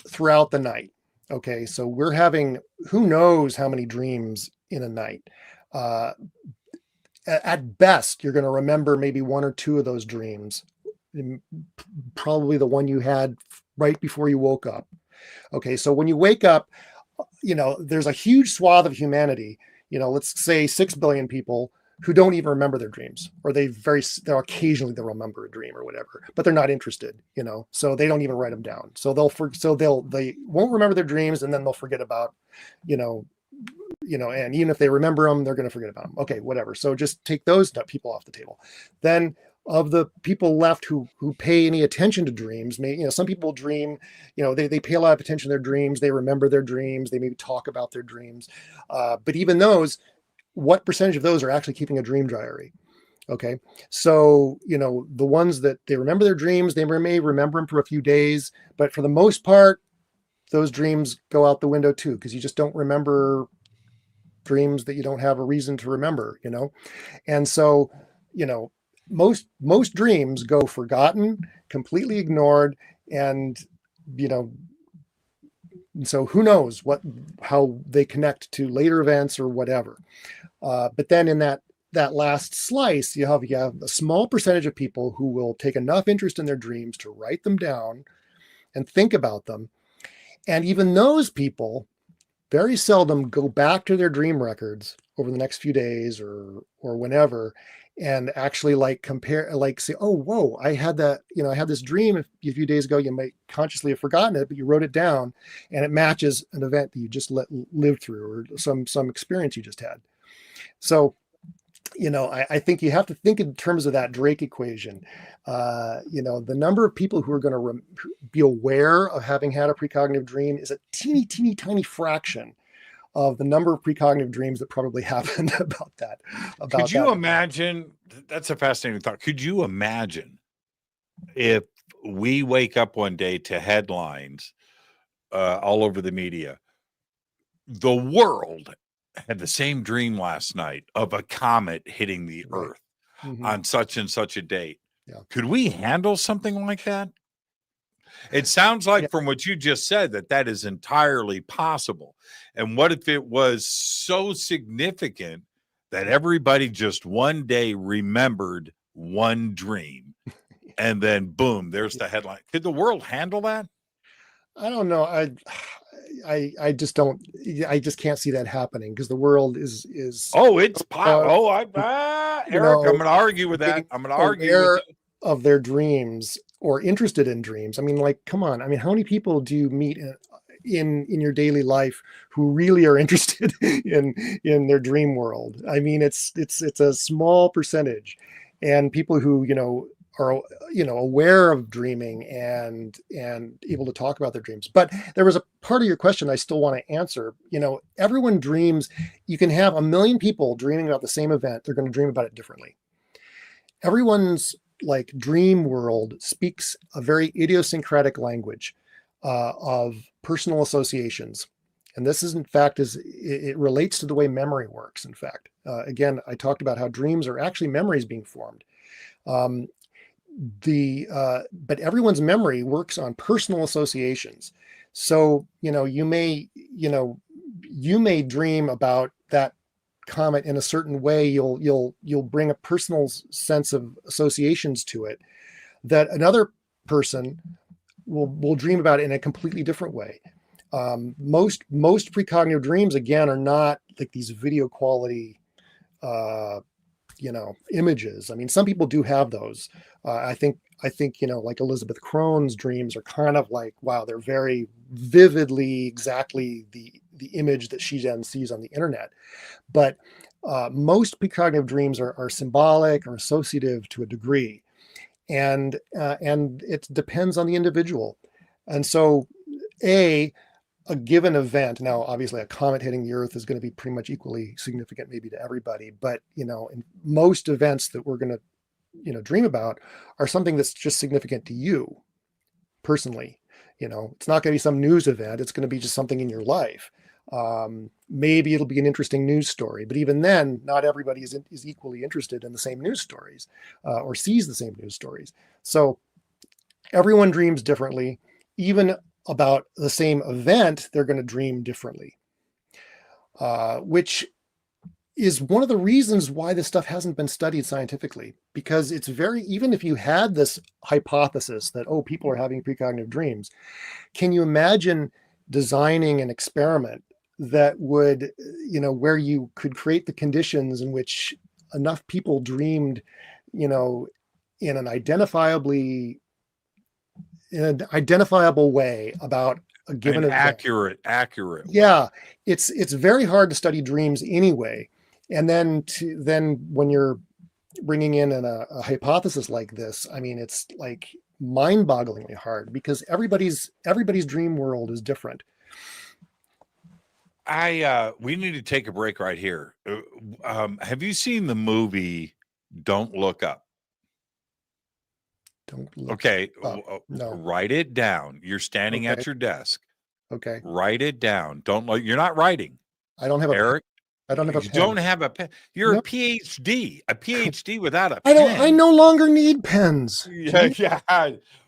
throughout the night. Okay, so we're having who knows how many dreams in a night. At best, you're going to remember maybe one or two of those dreams, probably the one you had right before you woke up. Okay, so when you wake up, there's a huge swath of humanity, let's say 6 billion people who don't even remember their dreams, or they'll occasionally they'll remember a dream or whatever, but they're not interested, so they don't even write them down. So they won't remember their dreams, and then they'll forget about, and even if they remember them, they're going to forget about them. Okay, whatever. So just take those people off the table. Then of the people left who pay any attention to dreams, some people dream, they pay a lot of attention to their dreams. They remember their dreams. They maybe talk about their dreams. But even those, what percentage of those are actually keeping a dream diary? Okay. So, the ones that they remember their dreams, they may remember them for a few days, but for the most part, those dreams go out the window too, because you just don't remember dreams that you don't have a reason to remember, And so, most dreams go forgotten, completely ignored, and so who knows how they connect to later events or whatever. But then in that last slice, you have a small percentage of people who will take enough interest in their dreams to write them down and think about them. And even those people very seldom go back to their dream records over the next few days or whenever, and actually compare, say, oh, whoa, I had this dream a few days ago. You might consciously have forgotten it, but you wrote it down, and it matches an event that you just lived through, or some experience you just had. So, I think you have to think in terms of that Drake equation. The number of people who are going to be aware of having had a precognitive dream is a teeny, teeny, tiny fraction of the number of precognitive dreams that probably happened about that. Could you imagine? That's a fascinating thought. Could you imagine if we wake up one day to headlines all over the media? The world had the same dream last night of a comet hitting the Earth on such and such a date. Yeah. Could we handle something like that? It sounds like from what you just said that is entirely possible. And what if it was so significant that everybody just one day remembered one dream and then boom, there's the headline? Could the world handle that? I don't know. I just can't see that happening, because the world is it's Eric, I'm going to argue with that. I'm going to argue with of their dreams or interested in dreams. I mean, come on. I mean, how many people do you meet in your daily life who really are interested in their dream world? I mean, it's a small percentage, and people who, are, aware of dreaming and able to talk about their dreams. But there was a part of your question I still want to answer. Everyone dreams. You can have 1 million people dreaming about the same event. They're going to dream about it differently. Everyone's dream world speaks a very idiosyncratic language of personal associations. And this is, in fact, it relates to the way memory works. In fact, again, I talked about how dreams are actually memories being formed. But everyone's memory works on personal associations. So, you may dream about that comet in a certain way. You'll bring a personal sense of associations to it that another person will dream about it in a completely different way. Most precognitive dreams, again, are not like these video quality images. I mean, some people do have those. I think like Elizabeth Crohn's dreams are kind of like, wow, they're very vividly exactly the image that she then sees on the internet. But most precognitive dreams are symbolic or associative to a degree, and it depends on the individual. And so, a given event, now obviously a comet hitting the Earth is going to be pretty much equally significant maybe to everybody, but in most events that we're going to dream about are something that's just significant to you personally. It's not going to be some news event. It's going to be just something in your life. Maybe it'll be an interesting news story, but even then, not everybody is equally interested in the same news stories or sees the same news stories. So everyone dreams differently. Even about the same event, they're going to dream differently, which is one of the reasons why this stuff hasn't been studied scientifically, because it's even if you had this hypothesis that, oh, people are having precognitive dreams, can you imagine designing an experiment that would, where you could create the conditions in which enough people dreamed, in an identifiable way about a given event. Accurate. Yeah, it's very hard to study dreams anyway. And then when you're bringing in a hypothesis like this, I mean, it's like mind-bogglingly hard because everybody's dream world is different. We need to take a break right here. Have you seen the movie Don't Look Up? Don't look Okay, up. No. Write it down. You're standing Okay. at your desk. Okay. Write it down. Don't look. You're not writing. I don't have a Eric. I don't have a You pen. don't have a pen. You're Nope. a PhD without a I pen. I no longer need pens. Yeah.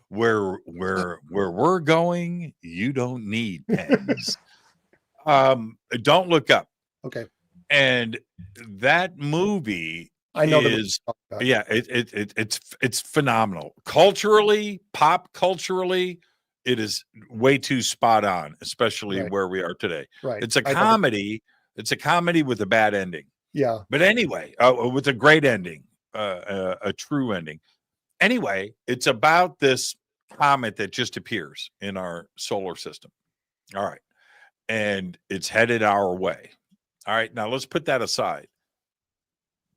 Where we're going, you don't need pens. Don't Look Up. Okay. And that movie I know is it's phenomenal. Culturally, pop culturally, it is way too spot on, especially Right. where we are today. Right. It's a comedy. It's a comedy with a bad ending. Yeah. But anyway, with a great ending, a true ending. Anyway, it's about this comet that just appears in our solar system. All right. And it's headed our way. All right. Now let's put that aside.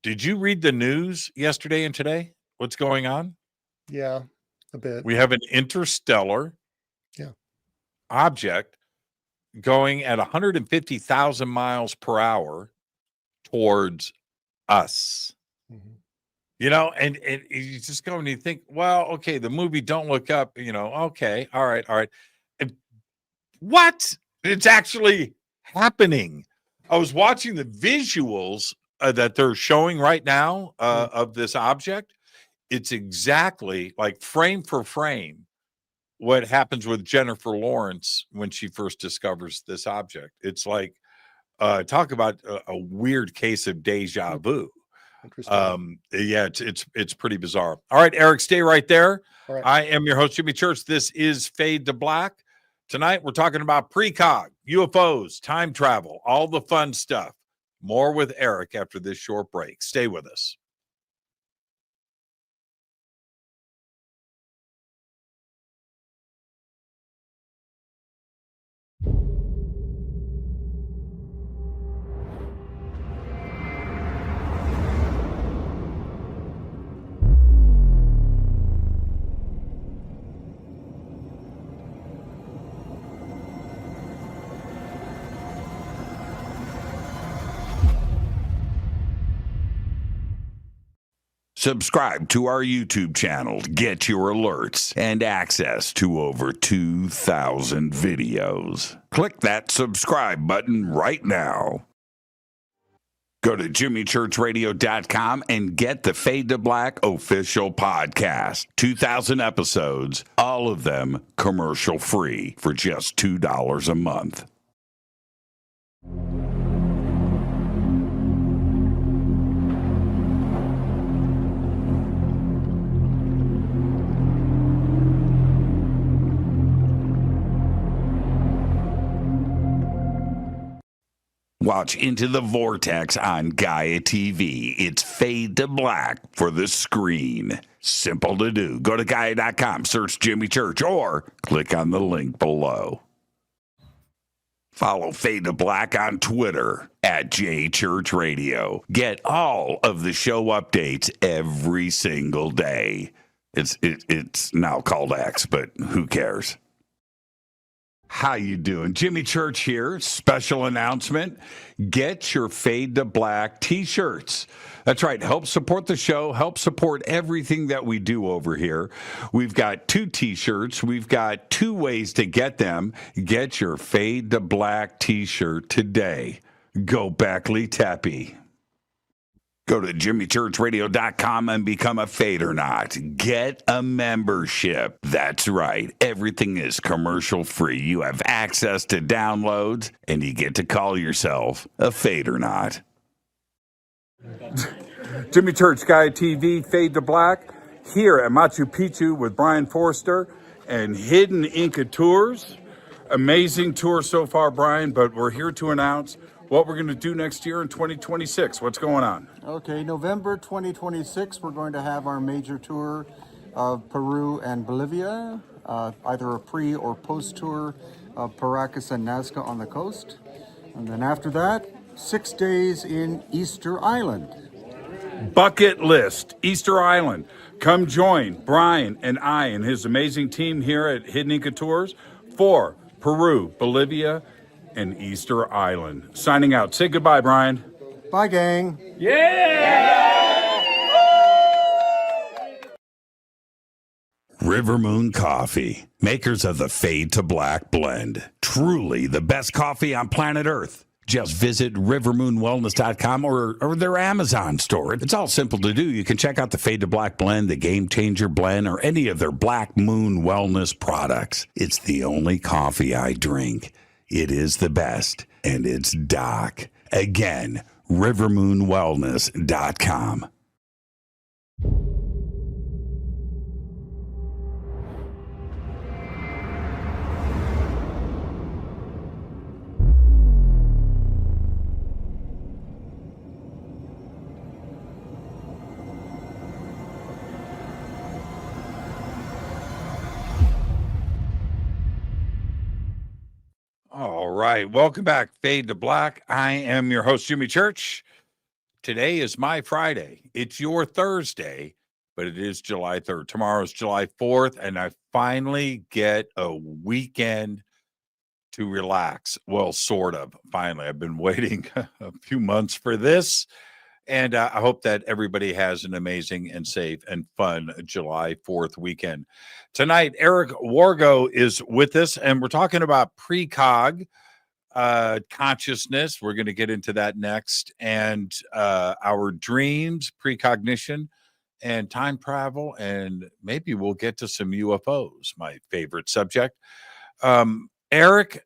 Did you read the news yesterday and today? What's going on? Yeah, a bit. We have an interstellar object going at 150,000 miles per hour towards us. Mhm. And you just go and you think, well, okay, the movie Don't Look Up, okay, all right. And what? It's actually happening. I was watching the visuals that they're showing right now of this object. It's exactly like frame for frame what happens with Jennifer Lawrence when she first discovers this object. It's like, talk about a weird case of deja vu. Interesting. It's pretty bizarre. All right, Eric, stay right there. All right. I am your host, Jimmy Church. This is Fade to Black. Tonight, we're talking about PreCog, UFOs, time travel, all the fun stuff. More with Eric after this short break. Stay with us. Subscribe to our YouTube channel to get your alerts and access to over 2,000 videos. Click that subscribe button right now. Go to jimmychurchradio.com and get the Fade to Black official podcast. 2,000 episodes, all of them commercial free for just $2 a month. Watch Into the Vortex on Gaia TV. It's Fade to Black for the screen. Simple to do. Go to Gaia.com, search Jimmy Church, or click on the link below. Follow Fade to Black on Twitter at JChurchRadio. Get all of the show updates every single day. It's now called X, but who cares? How you doing? Jimmy Church here. Special announcement. Get your Fade to Black t-shirts. That's right. Help support the show. Help support everything that we do over here. We've got 2 t-shirts. We've got 2 ways to get them. Get your Fade to Black t-shirt today. Go Backley Tappy. Go to jimmychurchradio.com and become a Fadernaut. Get a membership. That's right. Everything is commercial free. You have access to downloads, and you get to call yourself a Fadernaut. Jimmy Church Guy TV, Fade to Black, here at Machu Picchu with Brian Forster and Hidden Inca Tours. Amazing tour so far, Brian, but we're here to announce what we're going to do next year in 2026. What's going on? Okay, November 2026, we're going to have our major tour of Peru and Bolivia, either a pre or post tour of Paracas and Nazca on the coast. And then after that, 6 days in Easter Island. Bucket list, Easter Island. Come join Brian and I and his amazing team here at Hidden Inca Tours for Peru, Bolivia, and Easter Island. Signing out. Say goodbye, Brian. Bye, gang. River Moon Coffee, makers of the Fade to Black blend. Truly the best coffee on planet Earth. Just visit rivermoonwellness.com or their Amazon store. It's all simple to do. You can check out the Fade to Black blend, the Game Changer blend, or any of their Black Moon Wellness products. It's the only coffee I drink. It is the best, and it's Doc. Again, rivermoonwellness.com. All right. Welcome back, Fade to Black. I am your host, Jimmy Church. Today is my Friday. It's your Thursday, but it is July 3rd. Tomorrow is July 4th, and I finally get a weekend to relax. Well, sort of. Finally, I've been waiting a few months for this, and I hope that everybody has an amazing and safe and fun July 4th weekend. Tonight, Eric Wargo is with us, and we're talking about precog consciousness. We're going to get into that next, and our dreams, precognition, and time travel, and maybe we'll get to some UFOs, my favorite subject. Eric,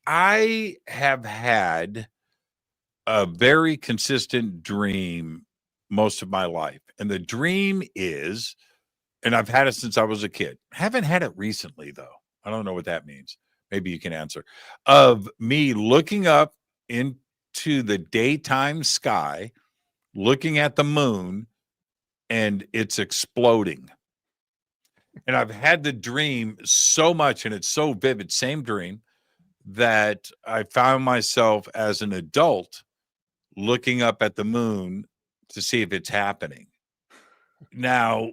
I have had a very consistent dream most of my life, and the dream is, and I've had it since I was a kid. Haven't had it recently, though. I don't know what that means. Maybe you can answer. Of me looking up into the daytime sky, looking at the moon, and it's exploding. And I've had the dream so much, and it's so vivid, same dream, that I found myself as an adult looking up at the moon to see if it's happening. Now,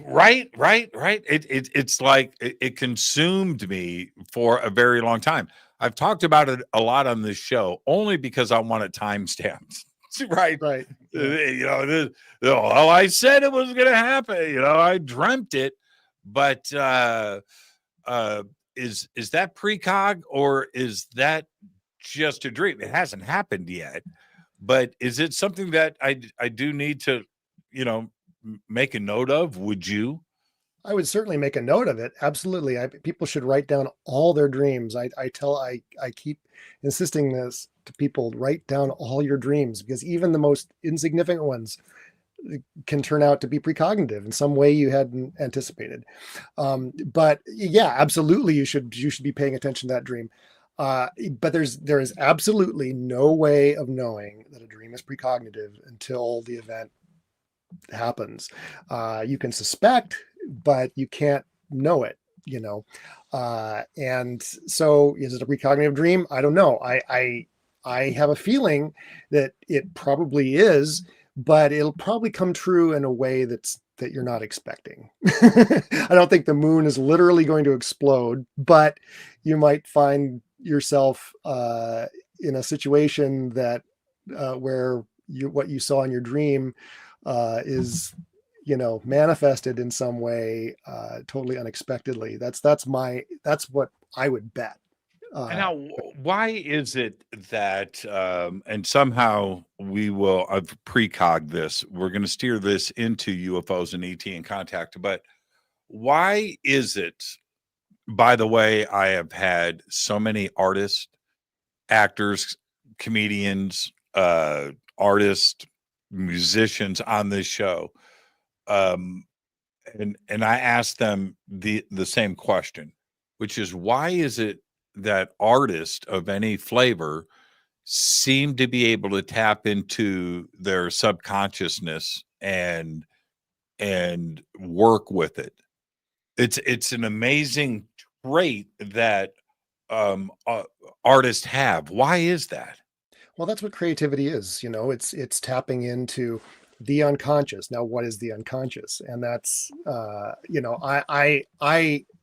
right. It's like it consumed me for a very long time. I've talked about it a lot on this show only because I wanted timestamps. Right. You know, well, I said it was going to happen. You know, I dreamt it, but is that precog or is that just a dream? It hasn't happened yet, but is it something that I do need to, you know, make a note of? Would you? I would certainly make a note of it. Absolutely. People should write down all their dreams. I keep insisting this to people: write down all your dreams, because even the most insignificant ones can turn out to be precognitive in some way you hadn't anticipated. But yeah, absolutely, you should be paying attention to that dream. But there is absolutely no way of knowing that a dream is precognitive until the event happens. You can suspect, but you can't know it, you know. And so is it a precognitive dream? I don't know. I have a feeling that it probably is, but it'll probably come true in a way that's that you're not expecting. I don't think the moon is literally going to explode, but you might find yourself in a situation that where what you saw in your dream is, manifested in some way totally unexpectedly. That's what I would bet. And now, why is it that, and somehow we will, I've precog this, we're going to steer this into UFOs and ET in contact, but why is it, by the way, I have had so many artists, actors, comedians, artists, musicians on this show. And I asked them the same question, which is, why is it that artists of any flavor seem to be able to tap into their subconsciousness and work with it? It's an amazing trait that artists have. Why is that? Well, that's what creativity is. It's tapping into the unconscious. Now, what is the unconscious? And that's, I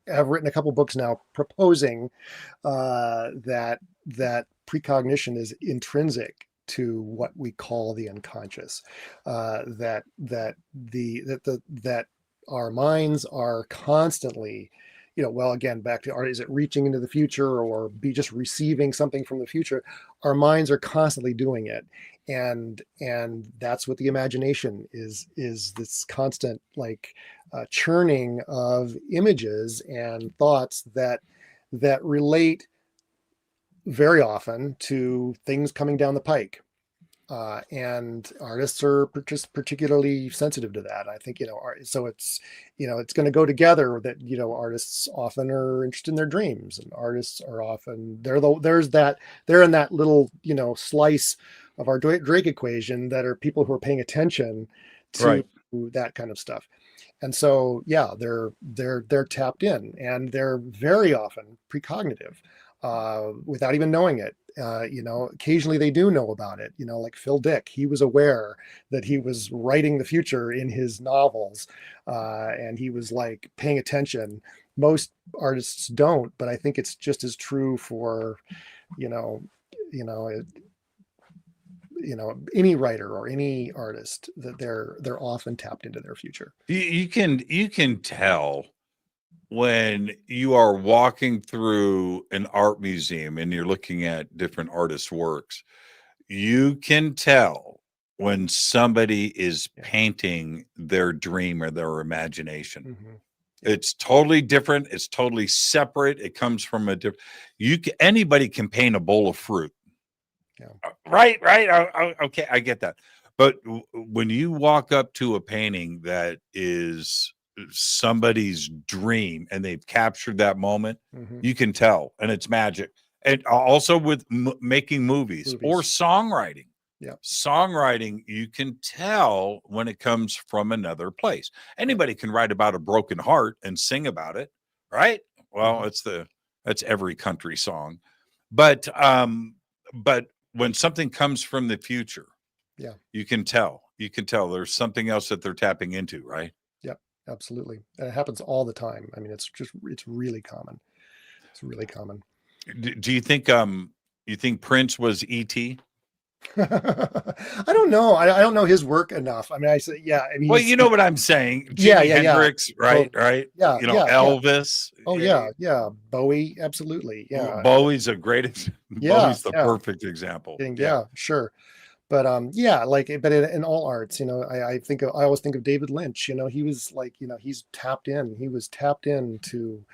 have written a couple books now proposing that precognition is intrinsic to what we call the unconscious. That our minds are constantly, again, back to art, is it reaching into the future or be just receiving something from the future? Our minds are constantly doing it. And that's what the imagination is this constant churning of images and thoughts that relate very often to things coming down the pike. And artists are just particularly sensitive to that. I think, so it's, it's going to go together that, artists often are interested in their dreams, and artists are often, they're in that little, slice of our Drake equation that are people who are paying attention to that kind of stuff. And so, yeah, they're tapped in, and they're very often precognitive without even knowing it. Occasionally they do know about it, like Phil Dick, he was aware that he was writing the future in his novels, and he was paying attention. Most artists don't, but I think it's just as true for, any writer or any artist, that they're often tapped into their future. You can tell when you are walking through an art museum and you're looking at different artists' works. You can tell when somebody is painting their dream or their imagination. Mm-hmm. It's totally different. It's totally separate. It comes from a different. Anybody can paint a bowl of fruit. Yeah. Right. Okay, I get that. But when you walk up to a painting that is somebody's dream and they've captured that moment, you can tell, and it's magic. And also with making movies or songwriting. Yeah. Songwriting, you can tell when it comes from another place. Anybody can write about a broken heart and sing about it, right? Well, that's every country song. But when something comes from the future, you can tell there's something else that they're tapping into, right? Yep, absolutely. And it happens all the time. I mean, it's really common. It's really common. Do you think Prince was E.T.? I don't know. I don't know his work enough. I mean, I say, yeah. I mean, well, you know what I'm saying. Jimi Hendrix, right? Oh, right. Yeah. Elvis. Oh yeah. Bowie. Absolutely. Yeah. Bowie's a great. Bowie's the perfect example. Yeah, sure. But but in all arts, I always think of David Lynch. He was he's tapped in. He was tapped into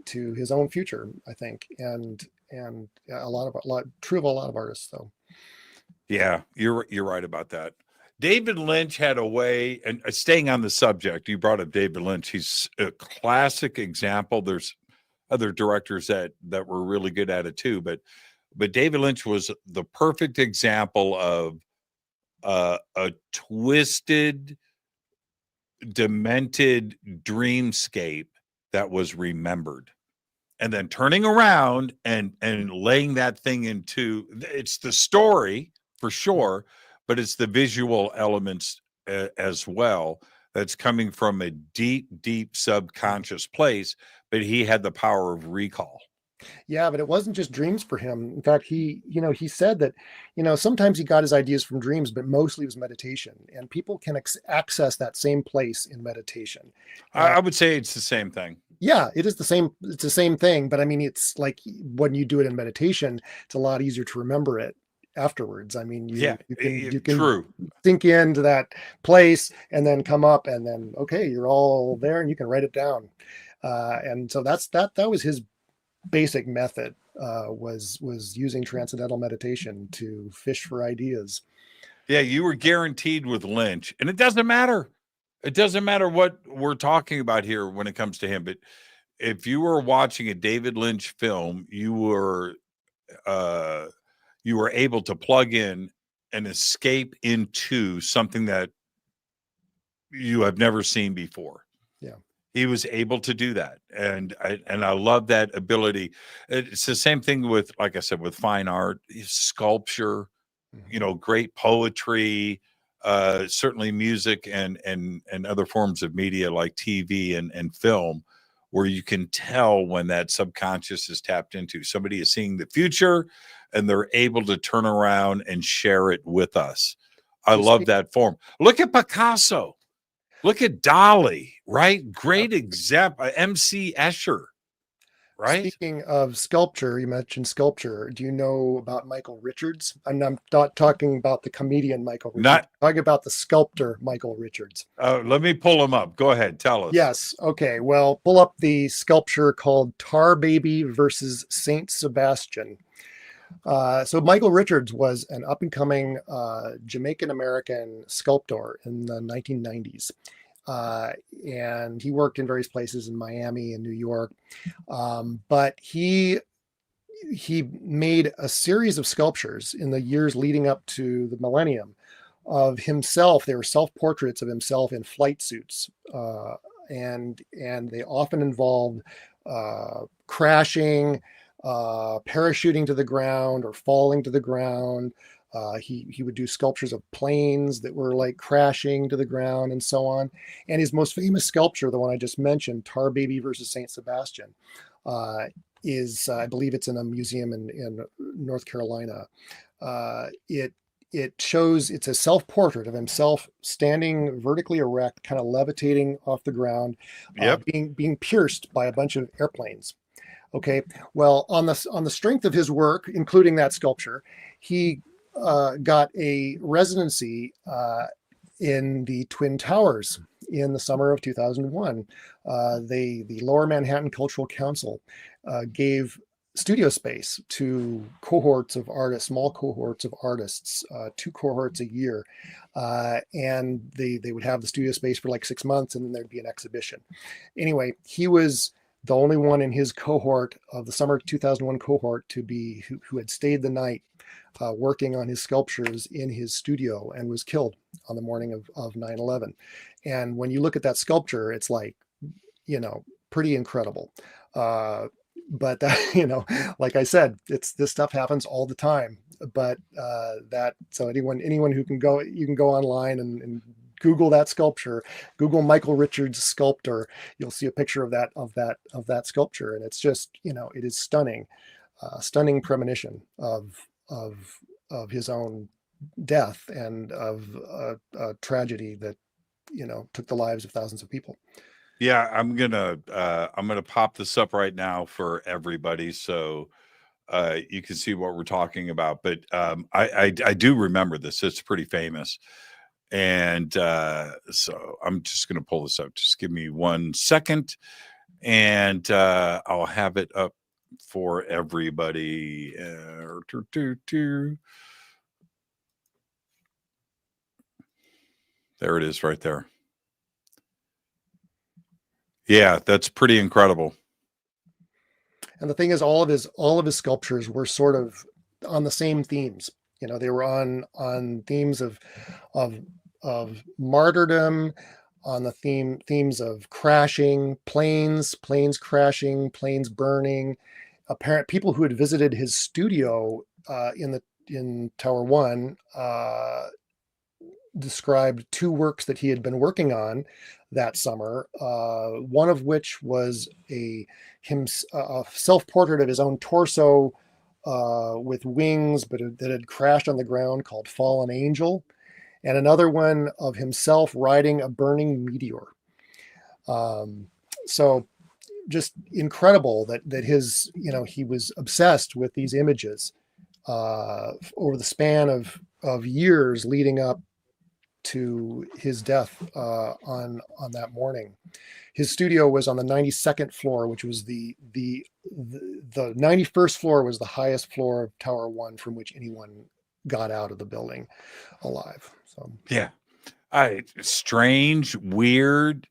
to his own future, I think, and a lot true of a lot of artists, though. Yeah, you're right about that. David Lynch had a way, and staying on the subject, you brought up David Lynch. He's a classic example. There's other directors that were really good at it too, but David Lynch was the perfect example of a twisted, demented dreamscape that was remembered, and then turning around and laying that thing into, it's the story for sure, but it's the visual elements as well. That's coming from a deep, deep subconscious place, but he had the power of recall. Yeah, but it wasn't just dreams for him. In fact, he said that, sometimes he got his ideas from dreams, but mostly it was meditation. And people can access that same place in meditation. I would say it's the same thing. Yeah, it is the same. It's the same thing. But I mean, it's like when you do it in meditation, it's a lot easier to remember it afterwards. I mean, you can true. sink into that place and then come up and then, okay, you're all there and you can write it down. And so that was his basic method, was using transcendental meditation to fish for ideas. Yeah, you were guaranteed with Lynch, and it doesn't matter. It doesn't matter what we're talking about here when it comes to him. But if you were watching a David Lynch film, you were able to plug in and escape into something that you have never seen before. Yeah. He was able to do that. And I love that ability. It's the same thing with, like I said, with fine art, sculpture, great poetry, certainly music and other forms of media like TV and film, where you can tell when that subconscious is tapped into. Somebody is seeing the future and they're able to turn around and share it with us. I love that form. Look at Picasso. Look at Dali, right? Great example. MC Escher, right? Speaking of sculpture, you mentioned sculpture. Do you know about Michael Richards? I'm not talking about the comedian Michael Richards. I'm talking about the sculptor Michael Richards. Let me pull him up. Go ahead. Tell us. Yes. Okay. Well, pull up the sculpture called Tar Baby versus Saint Sebastian. So Michael Richards was an up-and-coming Jamaican-American sculptor in the 1990s. And he worked in various places in Miami and New York. But he made a series of sculptures in the years leading up to the millennium of himself. They were self-portraits of himself in flight suits. And they often involved crashing, parachuting to the ground or falling to the ground. He would do sculptures of planes that were like crashing to the ground and so on. And his most famous sculpture, the one I just mentioned, Tar Baby versus Saint Sebastian, is, I believe it's in a museum in North Carolina. It shows, it's a self-portrait of himself standing vertically erect, kind of levitating off the ground, being pierced by a bunch of airplanes. Okay, well, on the strength of his work, including that sculpture, he got a residency in the Twin Towers in the summer of 2001. The Lower Manhattan Cultural Council gave studio space to cohorts of artists, small cohorts of artists, 2 cohorts a year. And they would have the studio space for like 6 months, and then there'd be an exhibition. Anyway, he was the only one in his cohort of the summer 2001 cohort to be who had stayed the night working on his sculptures in his studio and was killed on the morning of 9/11. And when you look at that sculpture, it's like, pretty incredible. But that, like I said, this stuff happens all the time. But so anyone who can go, you can go online and Google that sculpture, Google Michael Richards sculptor. You'll see a picture of that sculpture, and it's just, it is stunning, stunning premonition of his own death and of a tragedy that took the lives of thousands of people. Yeah, I'm gonna pop this up right now for everybody, so you can see what we're talking about. But I do remember this; it's pretty famous. And so I'm just going to pull this up. Just give me 1 second, and I'll have it up for everybody. There it is right there. Yeah, that's pretty incredible. And the thing is, all of his sculptures were sort of on the same themes. They were on themes of martyrdom, on the themes of crashing, planes crashing, planes burning. Apparent people who had visited his studio in Tower 1 described two works that he had been working on that summer. One of which was a self-portrait of his own torso with wings, but that had crashed on the ground, called Fallen Angel, and another one of himself riding a burning meteor. So just incredible that his, he was obsessed with these images over the span of years leading up to his death on that morning. His studio was on the 92nd floor, which was the 91st floor was the highest floor of Tower 1 from which anyone got out of the building alive. So yeah, strange, weird,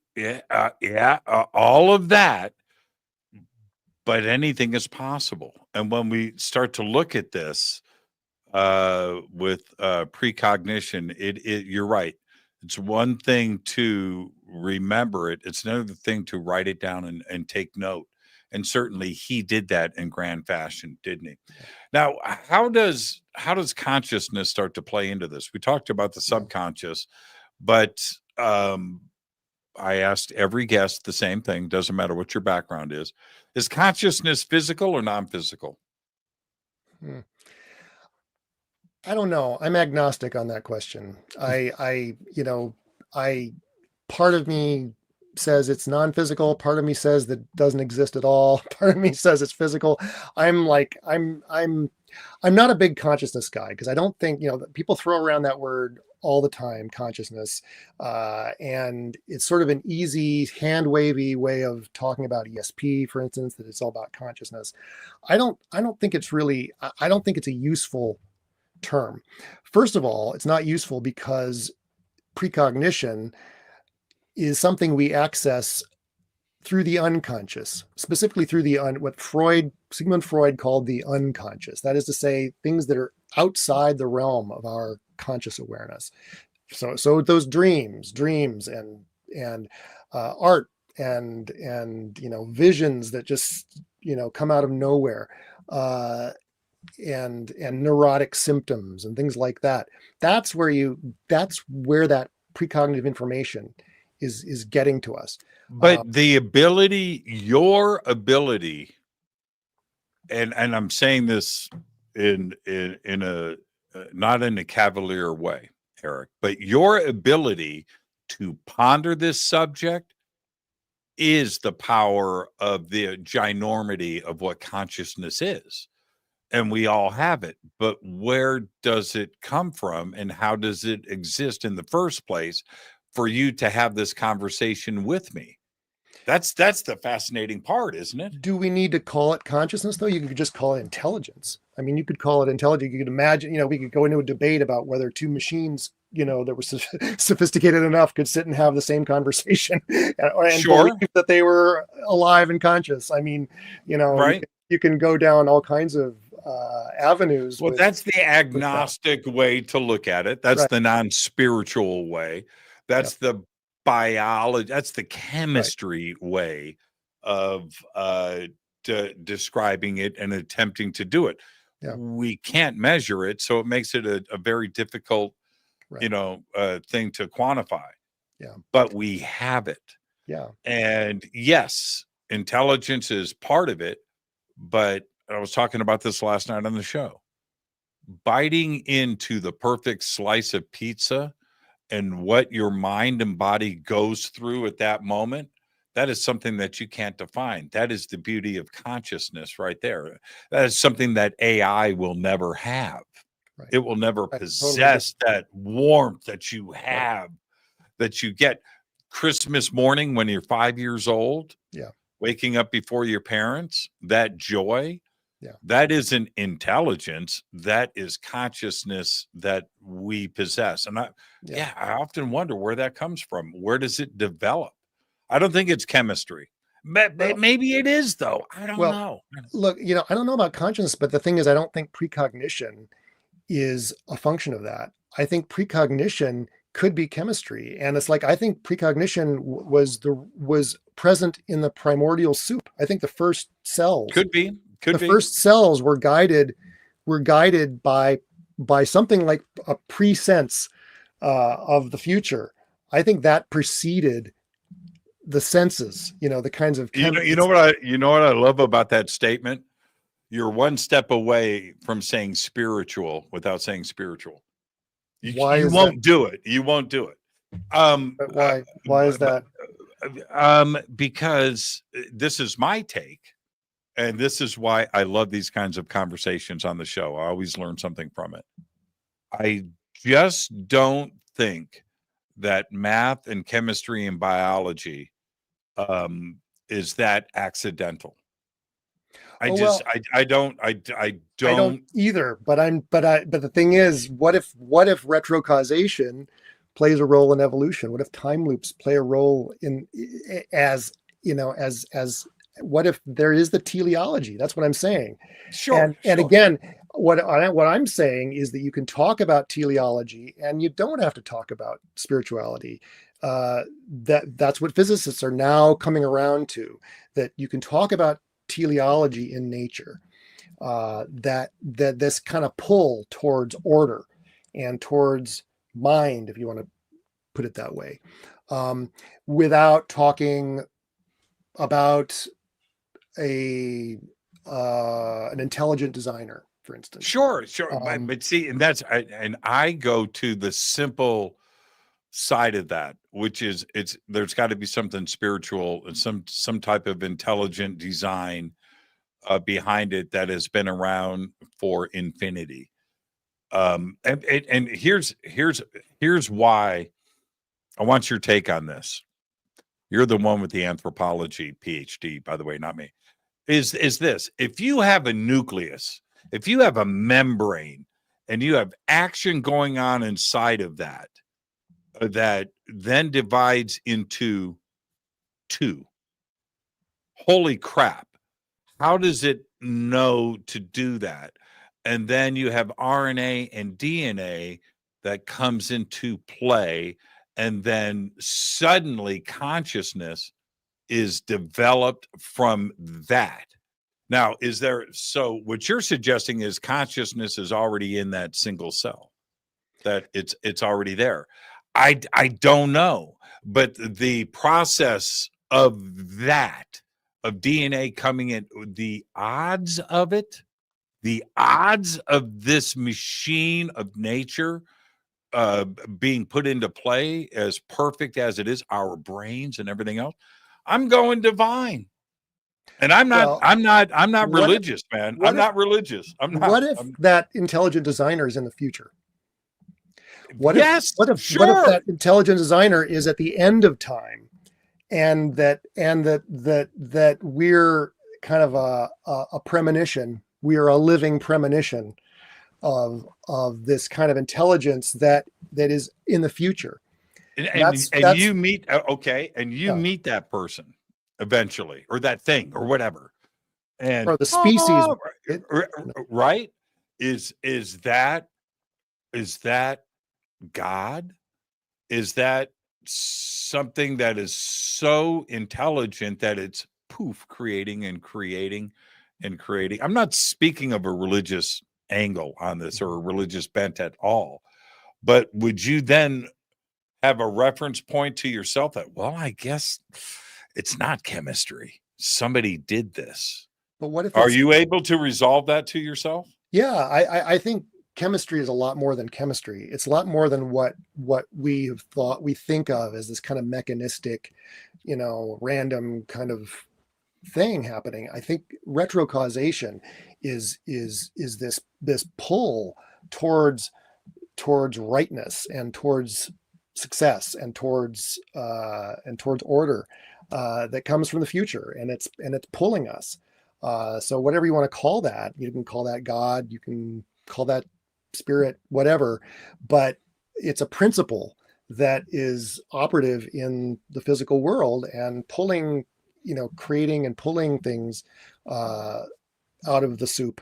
all of that. But anything is possible. And when we start to look at this with precognition, you're right. It's one thing to remember it. It's another thing to write it down and take note. And certainly he did that in grand fashion, didn't he? Now, how does consciousness start to play into this? We talked about the subconscious, but I asked every guest the same thing. Doesn't matter what your background is. Is consciousness physical or non-physical? I don't know. I'm agnostic on that question. I part of me says it's non-physical. Part of me says that it doesn't exist at all. Part of me says it's physical. I'm not a big consciousness guy, because I don't think, people throw around that word all the time, consciousness, and it's sort of an easy, hand wavy way of talking about ESP, for instance, that it's all about consciousness. I don't think it's a useful term. First of all, it's not useful because precognition is something we access through the unconscious, specifically through what Sigmund Freud called the unconscious. That is to say, things that are outside the realm of our conscious awareness. So those dreams and art and visions that just come out of nowhere, and neurotic symptoms and things like that. That's where that precognitive information is getting to us. But your ability, and I'm saying this in a not in a cavalier way, Eric, but your ability to ponder this subject is the power of the ginormity of what consciousness is. And we all have it, but where does it come from, and how does it exist in the first place for you to have this conversation with me? That's the fascinating part, isn't it? Do we need to call it consciousness, though? You could just call it intelligence. I mean, you could call it intelligence. You could imagine, we could go into a debate about whether two machines, that were sophisticated enough could sit and have the same conversation and sure. believe that they were alive and conscious. I mean, right. You can go down all kinds of avenues. Well, that's the agnostic way to look at it. That's right. the non-spiritual way. That's the biology. That's the chemistry way of describing it and attempting to do it. Yeah. We can't measure it, so it makes it a very difficult, thing to quantify. Yeah. But we have it. Yeah. And yes, intelligence is part of it, but I was talking about this last night on the show. Biting into the perfect slice of pizza and what your mind and body goes through at that moment, that is something that you can't define. That is the beauty of consciousness right there. That is something that AI will never have. Right. It will never possess that warmth that you have, that you get Christmas morning when you're 5 years old. Yeah. Waking up before your parents, that joy. Yeah. That isn't intelligence. That is consciousness that we possess. And I often wonder where that comes from. Where does it develop? I don't think it's chemistry. Maybe it is, though. I don't know. Look, I don't know about consciousness, but the thing is, I don't think precognition is a function of that. I think precognition could be chemistry. And it's like, I think precognition was present in the primordial soup. I think the first cells could be. First cells were guided by something like a pre-sense of the future. I think that preceded the senses, the kinds of you know what I love about that statement? You're one step away from saying spiritual without saying spiritual. You won't do it. You won't do it. But why? Why is that? Because this is my take, and this is why I love these kinds of conversations on the show. I always learn something from it. I just don't think that math and chemistry and biology is that accidental. I don't either. But the thing is, what if retrocausation plays a role in evolution? What if time loops play a role in as what if there is the teleology? That's what I'm saying. Sure. And again, what I'm saying is that you can talk about teleology and you don't have to talk about spirituality. That's what physicists are now coming around to, that you can talk about teleology in nature, that this kind of pull towards order and towards mind, if you want to put it that way, without talking about an intelligent designer, for instance. Sure. But see, and I go to the simple side of that, which is there's got to be something spiritual and some type of intelligent design behind it that has been around for infinity. And here's why I want your take on this. You're the one with the anthropology PhD, by the way, not me. Is this: if you have a nucleus, if you have a membrane, and you have action going on inside of that then divides into two. Holy crap. How does it know to do that? And then you have RNA and DNA that comes into play, and then suddenly consciousness is developed from that. Now, so what you're suggesting is consciousness is already in that single cell, that it's already there. I don't know, but the process of DNA coming in, the odds of this machine of nature being put into play, as perfect as it is, our brains and everything else, I'm going divine. And I'm not religious, man. I'm not religious. What if that intelligent designer is in the future? What if that intelligent designer is at the end of time, and that we're kind of a premonition, we are a living premonition of this kind of intelligence that is in the future. And you meet meet that person eventually, or that thing, or whatever, and or the species, right? Is that God? Is that something that is so intelligent that it's creating and creating and creating? I'm not speaking of a religious angle on this or a religious bent at all, but would you then have a reference point to yourself that, well, I guess it's not chemistry, somebody did this? But what if are you able to resolve that to yourself? Yeah, I think chemistry is a lot more than chemistry. It's a lot more than what we have thought, we think of as this kind of mechanistic, random kind of thing happening. I think retrocausation is this pull towards rightness and towards success and towards order that comes from the future, and it's pulling us. So whatever you want to call that, you can call that God, you can call that spirit, whatever, but it's a principle that is operative in the physical world and pulling, creating and pulling things out of the soup.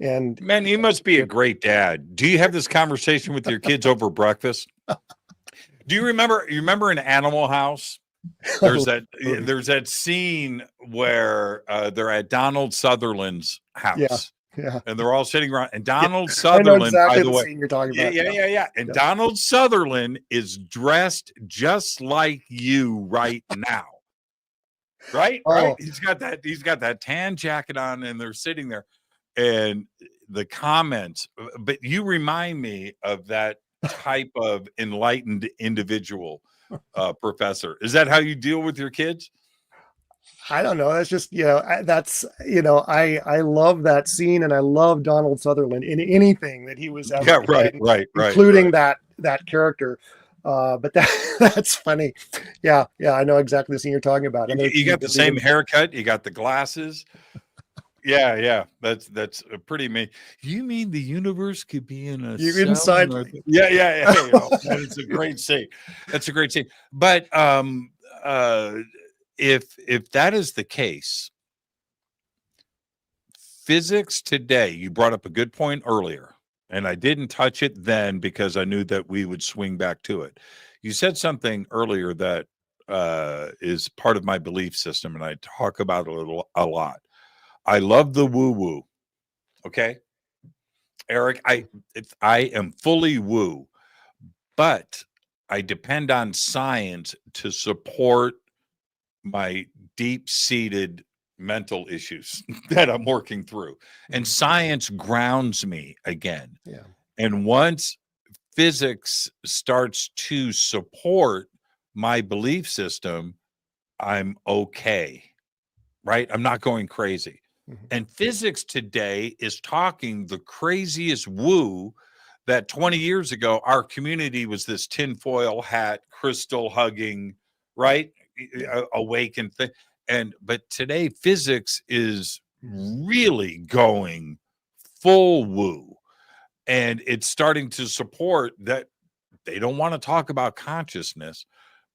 And man, you must be a great dad. Do you have this conversation with your kids over breakfast? Do you remember in Animal House? There's that scene where they're at Donald Sutherland's house. Yeah. Yeah. And they're all sitting around. And Donald I know Sutherland, exactly by the the way, scene you're talking about. yeah. And Yeah. Donald Sutherland is dressed just like you right now. Right? Oh. He's got that tan jacket on, and they're sitting there. And the comments, but you remind me of that type of enlightened individual, Professor. Is that how you deal with your kids? I don't know. That's just, I love that scene, and I love Donald Sutherland in anything that he was ever Yeah, in, right. including that character. But that's funny. Yeah, I know exactly the scene you're talking about. And You got the same haircut, you got the glasses. Yeah. That's a pretty amazing. You mean the universe could be in a You're cell inside. Yeah. That is a great scene. That's a great scene. But if that is the case, physics today, you brought up a good point earlier, and I didn't touch it then because I knew that we would swing back to it. You said something earlier that is part of my belief system, and I talk about it a lot. I love the woo-woo. Okay, Eric, I am fully woo, but I depend on science to support my deep-seated mental issues that I'm working through. And science grounds me again. Yeah. And once physics starts to support my belief system, I'm okay. Right? I'm not going crazy. And physics today is talking the craziest woo that 20 years ago, our community was this tinfoil hat, crystal hugging, right? Awakened thing. But today physics is really going full woo, and it's starting to support that. They don't want to talk about consciousness,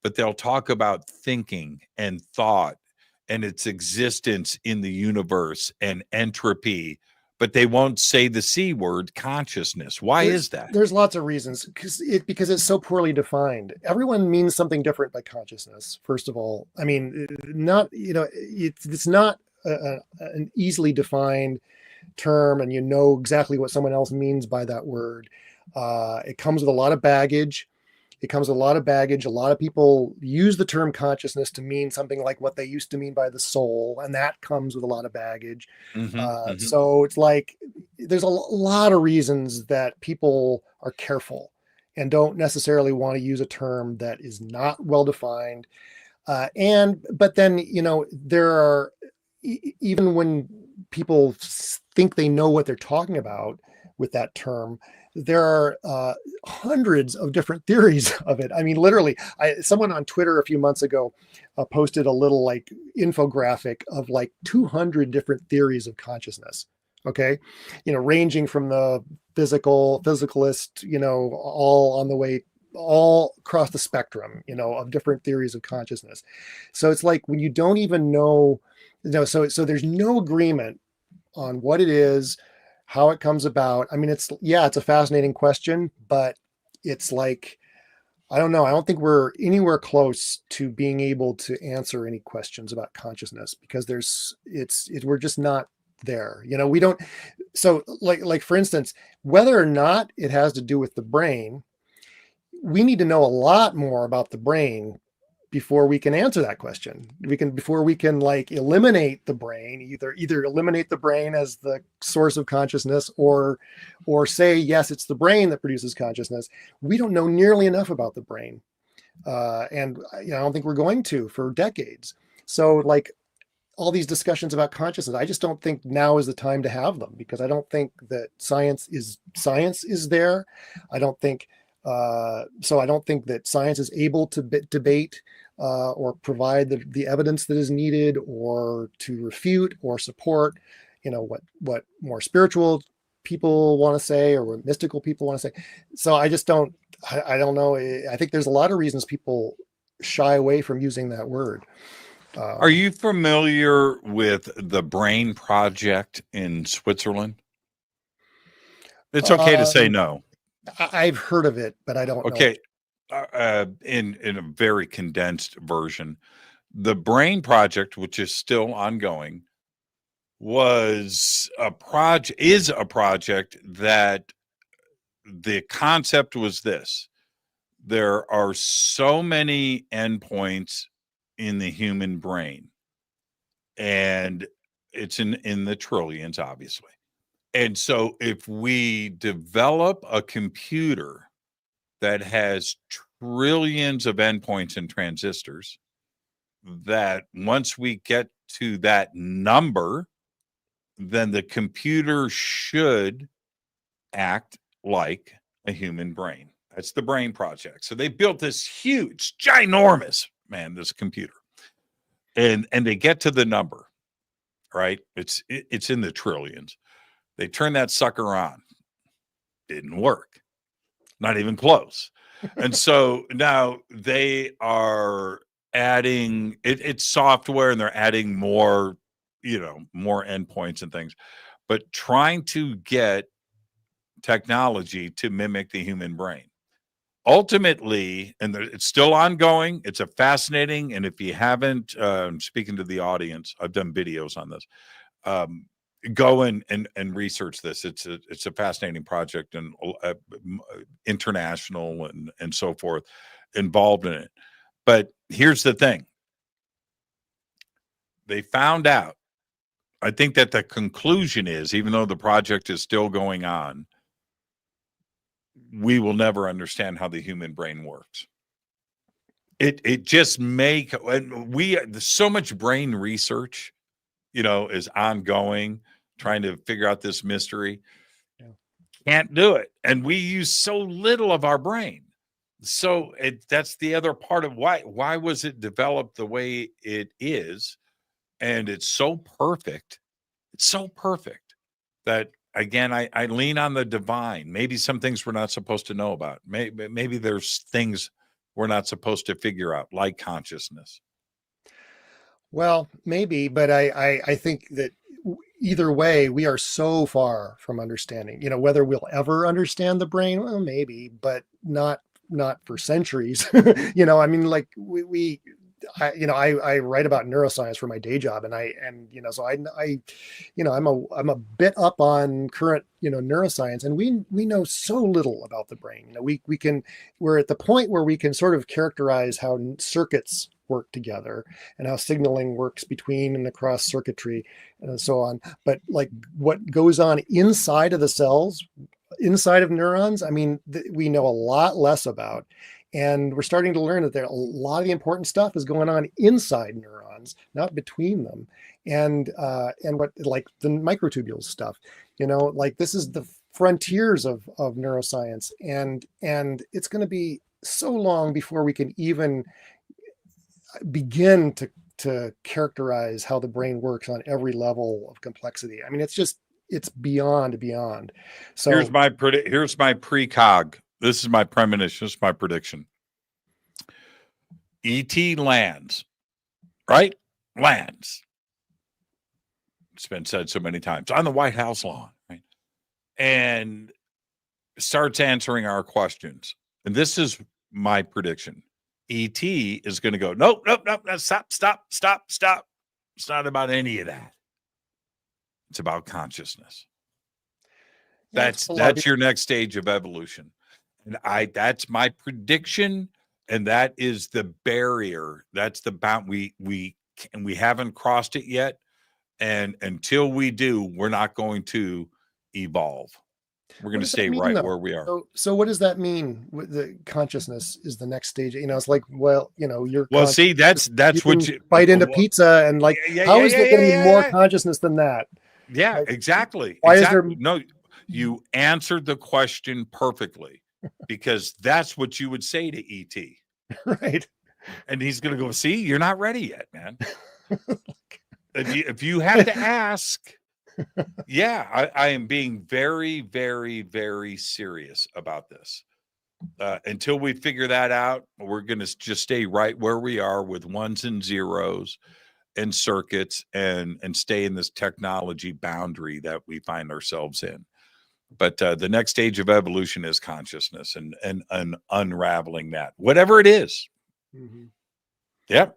but they'll talk about thinking and thought and its existence in the universe and entropy, but they won't say the C word, consciousness. Why is that? There's lots of reasons, because it's so poorly defined. Everyone means something different by consciousness. First of all, I mean, it's not an easily defined term, and you know exactly what someone else means by that word. It comes with a lot of baggage. A lot of people use the term consciousness to mean something like what they used to mean by the soul, and that comes with a lot of baggage. So it's like there's a lot of reasons that people are careful and don't necessarily want to use a term that is not well defined. But then, there are, even when people think they know what they're talking about with that term, there are hundreds of different theories of it. I mean, literally, someone on Twitter a few months ago posted a little like infographic of like 200 different theories of consciousness. Okay, ranging from the physicalist, all on the way, all across the spectrum, of different theories of consciousness. So it's like when you don't even know, so there's no agreement on what it is, how it comes about. I mean, it's a fascinating question, but it's like, I don't know. I don't think we're anywhere close to being able to answer any questions about consciousness, because we're just not there. We don't. So like for instance, whether or not it has to do with the brain, we need to know a lot more about the brain before we can answer that question. Before we can like eliminate the brain, either eliminate the brain as the source of consciousness, or say, yes, it's the brain that produces consciousness. We don't know nearly enough about the brain. And I don't think we're going to for decades. So like all these discussions about consciousness, I just don't think now is the time to have them, because I don't think that science is there. I don't think I don't think that science is able to debate or provide the evidence that is needed, or to refute or support, what more spiritual people want to say, or what mystical people want to say. So I just don't. I don't know. I think there's a lot of reasons people shy away from using that word. Are you familiar with the Brain Project in Switzerland? It's okay to say no. I've heard of it, but I don't know. Okay. In a very condensed version, the Brain Project, which is still ongoing, is a project that the concept was this: there are so many endpoints in the human brain, and it's in the trillions, obviously. And so if we develop a computer that has trillions of endpoints and transistors, that once we get to that number, then the computer should act like a human brain. That's the brain project. So they built this huge, ginormous, this computer. And they get to the number, right? It's in the trillions. They turn that sucker on. Didn't work. Not even close. And so now they are adding it's software, and they're adding more, more endpoints and things, but trying to get technology to mimic the human brain. Ultimately, and it's still ongoing. It's a fascinating, and if you haven't, speaking to the audience, I've done videos on this. Go and research this. It's a fascinating project, and international and so forth involved in it. But here's the thing. They found out, I think that the conclusion is, even though the project is still going on, we will never understand how the human brain works. It just there's so much brain research, is ongoing, trying to figure out this mystery. Yeah. Can't do it. And we use so little of our brain. So that's the other part of why was it developed the way it is? And it's so perfect. It's so perfect that, again, I lean on the divine. Maybe some things we're not supposed to know about. Maybe there's things we're not supposed to figure out, like consciousness. Well, maybe, but I think that either way, we are so far from understanding, whether we'll ever understand the brain. Well, maybe, but not for centuries. I write about neuroscience for my day job, and I'm a bit up on current, neuroscience, and we know so little about the brain. We're at the point where we can sort of characterize how circuits work together and how signaling works between and across circuitry and so on. But like what goes on inside of the cells, inside of neurons, we know a lot less about. And we're starting to learn that a lot of the important stuff is going on inside neurons, not between them. And what, like the microtubules stuff, this is the frontiers of neuroscience. And it's going to be so long before we can even begin to characterize how the brain works on every level of complexity. It's beyond. So here's my precog. This is my premonition. This is my prediction. E.T. lands, right? Lands. It's been said so many times on the White House lawn, right? And starts answering our questions. And this is my prediction. E.T. is going to go, nope, stop. It's not about any of that. It's about consciousness. That's your next stage of evolution. And that's my prediction, and that is the barrier. That's the bound. We haven't crossed it yet, and until we do, we're not going to evolve. We're going to stay right where we are. So what does that mean? The consciousness is the next stage. It's like, see, that's what you bite into pizza, and like, how is there going to be more consciousness than that? Yeah, exactly. Why is there no? You answered the question perfectly, because that's what you would say to E.T. Right. And he's going to go, see, you're not ready yet, man. If you have to ask, I am being very, very, very serious about this. Until we figure that out, we're going to just stay right where we are with ones and zeros and circuits and stay in this technology boundary that we find ourselves in. But the next stage of evolution is consciousness and unraveling that, whatever it is. Mm-hmm. Yep.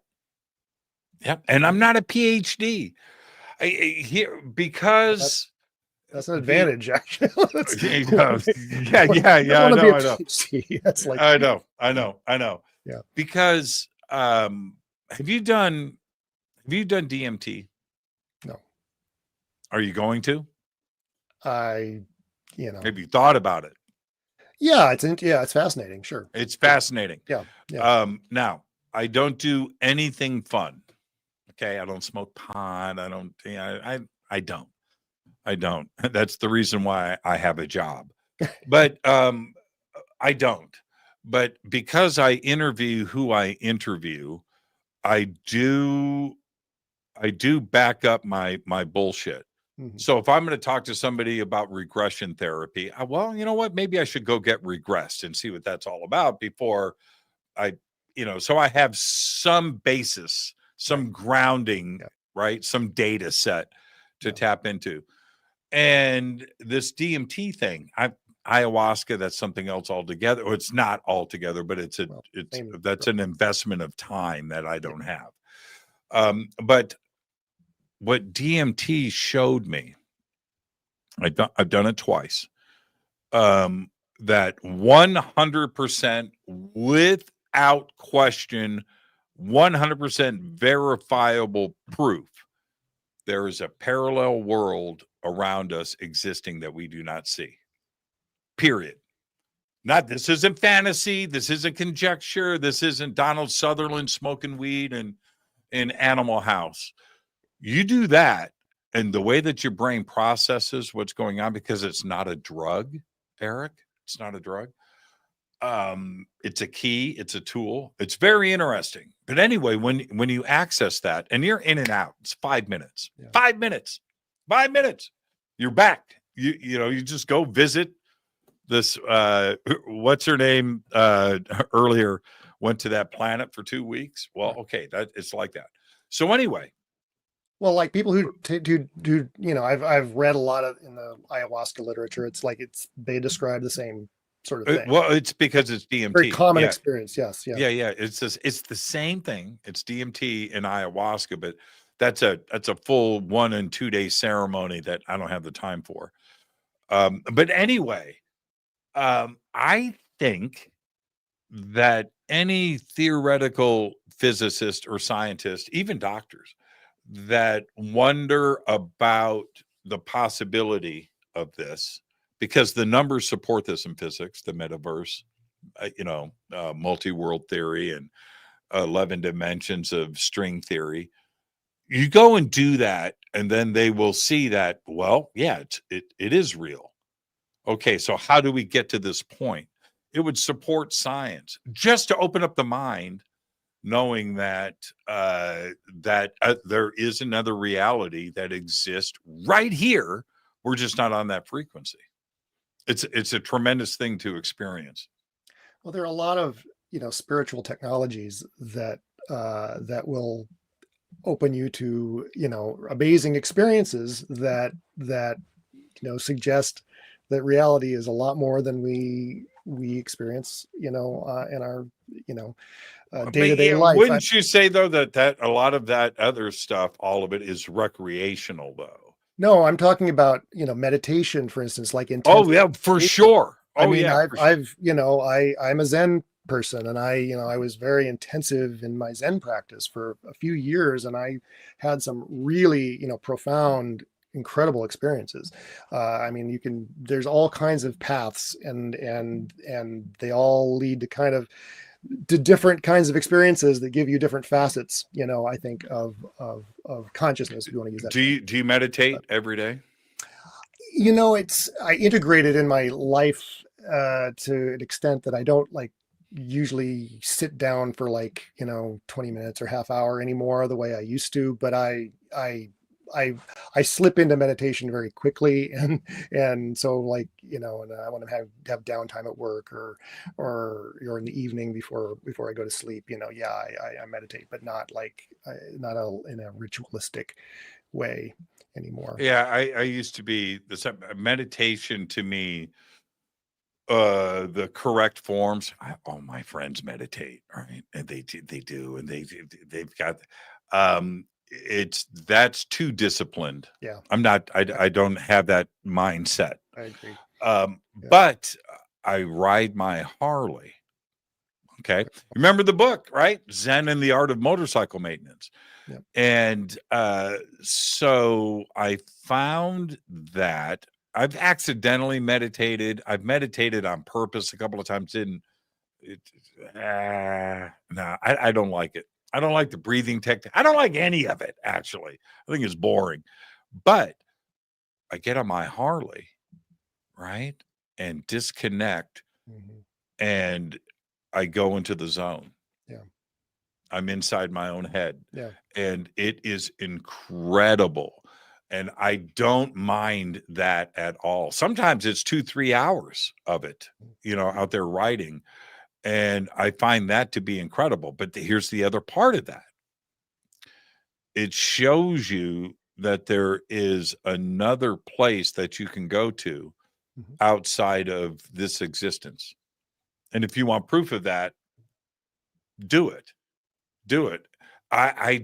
And I'm not a PhD. Here because That's an advantage, actually. yeah, I I want to be a know. PhD. That's like I know. Yeah. Because have you done DMT? No. Are you going to? Have you thought about it? Yeah, it's fascinating. Sure. It's fascinating. Yeah. Now, I don't do anything fun. Okay, I don't smoke pot. I don't. I don't. That's the reason why I have a job. But I don't. But because I interview who I interview, I do back up my bullshit. Mhm. So if I'm going to talk to somebody about regression therapy, well, you know what? Maybe I should go get regressed and see what that's all about before so I have some basis, some grounding, right? Some data set to tap into. And this DMT thing, ayahuasca, that's something else altogether. Well, it's not altogether, but that's an investment of time that I don't have. But what DMT showed me, I've done it twice, that 100% without question, 100% verifiable proof, there is a parallel world around us existing that we do not see. Period. This isn't fantasy. This isn't conjecture. This isn't Donald Sutherland smoking weed in Animal House. You do that, and the way that your brain processes what's going on, because it's not a drug, Eric, it's not a drug. It's a key, it's a tool. It's very interesting. But anyway, when you access that and you're in and out, it's 5 minutes. Yeah. 5 minutes. 5 minutes. You're back. You just go visit this what's her name earlier went to that planet for 2 weeks. Well, okay, it's like that. So anyway, well, like people who do, I've read a lot of in the ayahuasca literature. It's like they describe the same sort of thing. Well, it's because it's DMT. Very common experience. Yes. Yeah. Yeah. It's the same thing. It's DMT and ayahuasca, but that's a full 1 and 2 day ceremony that I don't have the time for. But anyway, I think that any theoretical physicist or scientist, even doctors, that wonder about the possibility of this, because the numbers support this in physics, the metaverse, multi-world theory and 11 dimensions of string theory. You go and do that, and then they will see that, well, yeah, it is real. Okay, so how do we get to this point? It would support science just to open up the mind, knowing that there is another reality that exists right here. We're just not on that frequency. It's a tremendous thing to experience. Well, there are a lot of spiritual technologies that will open you to amazing experiences that suggest that reality is a lot more than we experience in our day-to-day life. Wouldn't you say though that a lot of that other stuff, all of it is recreational though? No, I'm talking about meditation, for instance, like oh yeah, for sure. I'm a Zen person, and I was very intensive in my Zen practice for a few years, and I had some really profound, incredible experiences. There's all kinds of paths, and they all lead to different kinds of experiences that give you different facets, I think of consciousness, if you want to use that. Do you meditate every day? I integrate it in my life to an extent that I don't usually sit down for 20 minutes or half hour anymore the way I used to, but I slip into meditation very quickly, and so and I want to have downtime at work or in the evening before I go to sleep. I meditate, but not in a ritualistic way anymore. Yeah, I used to be meditation to me. The correct forms. All my friends meditate, right? And they do, and they've got. that's too disciplined. Yeah. I don't have that mindset. I agree. But I ride my Harley. Okay. Remember the book, right? Zen and the Art of Motorcycle Maintenance. Yep. And so I found that I've accidentally meditated. I've meditated on purpose a couple of times. I don't like it. I don't like the breathing technique. I don't like any of it, actually. I think it's boring. But I get on my Harley, right? And disconnect. Mm-hmm. And I go into the zone. Yeah. I'm inside my own head. Yeah. And it is incredible. And I don't mind that at all. Sometimes it's 2-3 hours of it, out there riding. And I find that to be incredible. But here's the other part of that. It shows you that there is another place that you can go to outside of this existence. And if you want proof of that, do it. Do it. I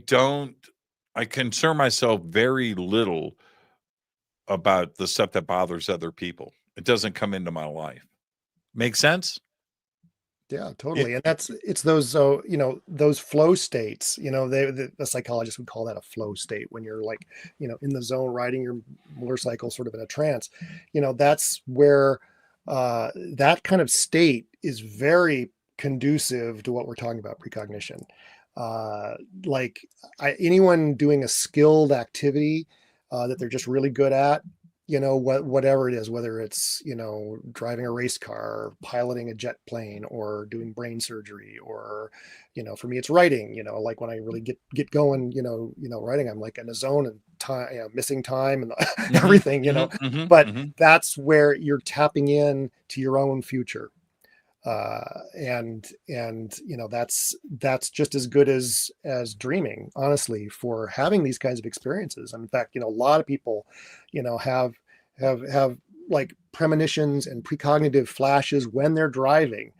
concern myself very little about the stuff that bothers other people. It doesn't come into my life. Make sense? Yeah, totally. And it's those, those flow states, the psychologists would call that a flow state when you're like, in the zone riding your motorcycle sort of in a trance, that's where that kind of state is very conducive to what we're talking about, precognition. Anyone doing a skilled activity that they're just really good at, whatever it is, whether it's, driving a race car, or piloting a jet plane, or doing brain surgery, or, for me, it's writing, like when I really get going, writing, I'm like in a zone and time, missing time and everything, but that's where you're tapping in to your own future. And that's just as good as dreaming, honestly, for having these kinds of experiences. And in fact, a lot of people, have like premonitions and precognitive flashes when they're driving.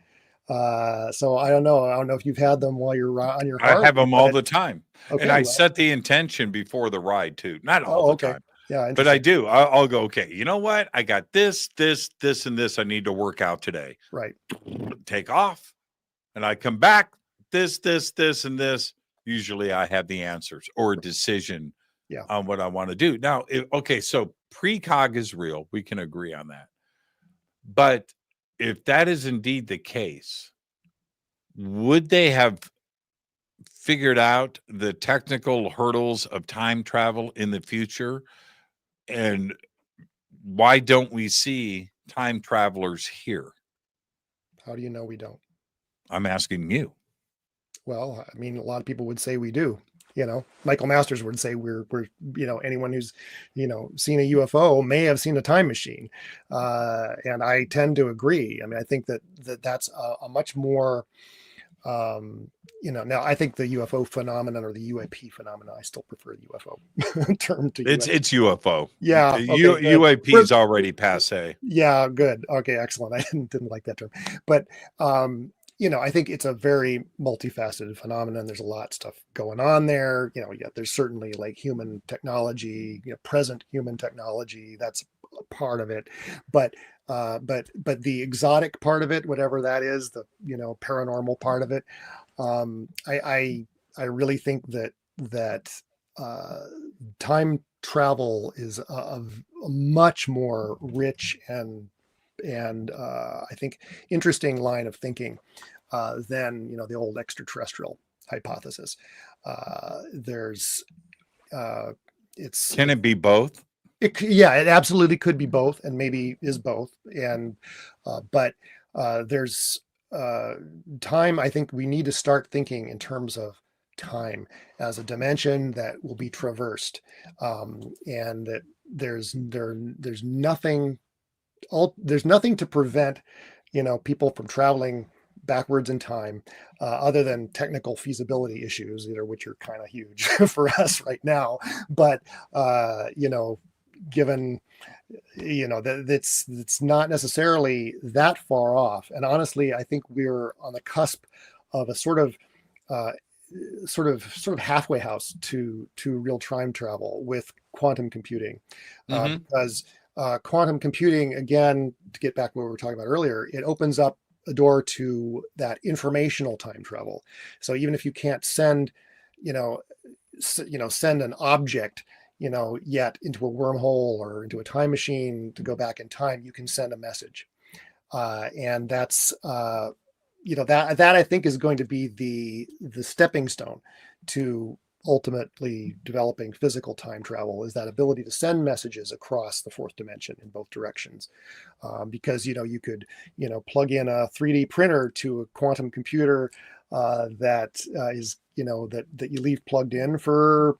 So I don't know if you've had them while you're on your Harley. I have them all the time. Okay, and I set the intention before the ride too. Not all the time. Yeah, but I do. I'll go, okay, you know what? I got this, and this I need to work out today. Right. Take off. And I come back, this, and this. Usually I have the answers or a decision on what I want to do. Now, so precog is real. We can agree on that. But if that is indeed the case, would they have figured out the technical hurdles of time travel in the future? And why don't we see time travelers here? How do you know we don't? I'm asking you. Well, I mean, a lot of people would say we do. Michael Masters would say we're anyone who's, seen a UFO may have seen a time machine. And I tend to agree. I mean, I think that's a much more, now I think the UFO phenomenon or the UAP phenomenon, I still prefer the UFO term to it's UFO. Yeah. UAP is already passe. Yeah. Good. Okay. Excellent. I didn't like that term, but, I think it's a very multifaceted phenomenon. There's a lot of stuff going on there. There's certainly like human technology, present human technology. That's a part of it, but the exotic part of it, whatever that is, the paranormal part of it, I really think that time travel is a much more rich and I think interesting line of thinking than the old extraterrestrial hypothesis. Can it be both? It absolutely could be both, and maybe is both. And but there's time. I think we need to start thinking in terms of time as a dimension that will be traversed, and that there's nothing to prevent people from traveling backwards in time, other than technical feasibility issues, which are kind of huge for us right now. But given that it's not necessarily that far off, and honestly, I think we're on the cusp of a sort of sort of halfway house to real time travel with quantum computing, because quantum computing, again, to get back to what we were talking about earlier, it opens up a door to that informational time travel. So even if you can't send, send an object, yet into a wormhole or into a time machine to go back in time, you can send a message. And that's, that I think is going to be the stepping stone to ultimately developing physical time travel, is that ability to send messages across the fourth dimension in both directions. Because, you could, plug in a 3D printer to a quantum computer that is, that you leave plugged in for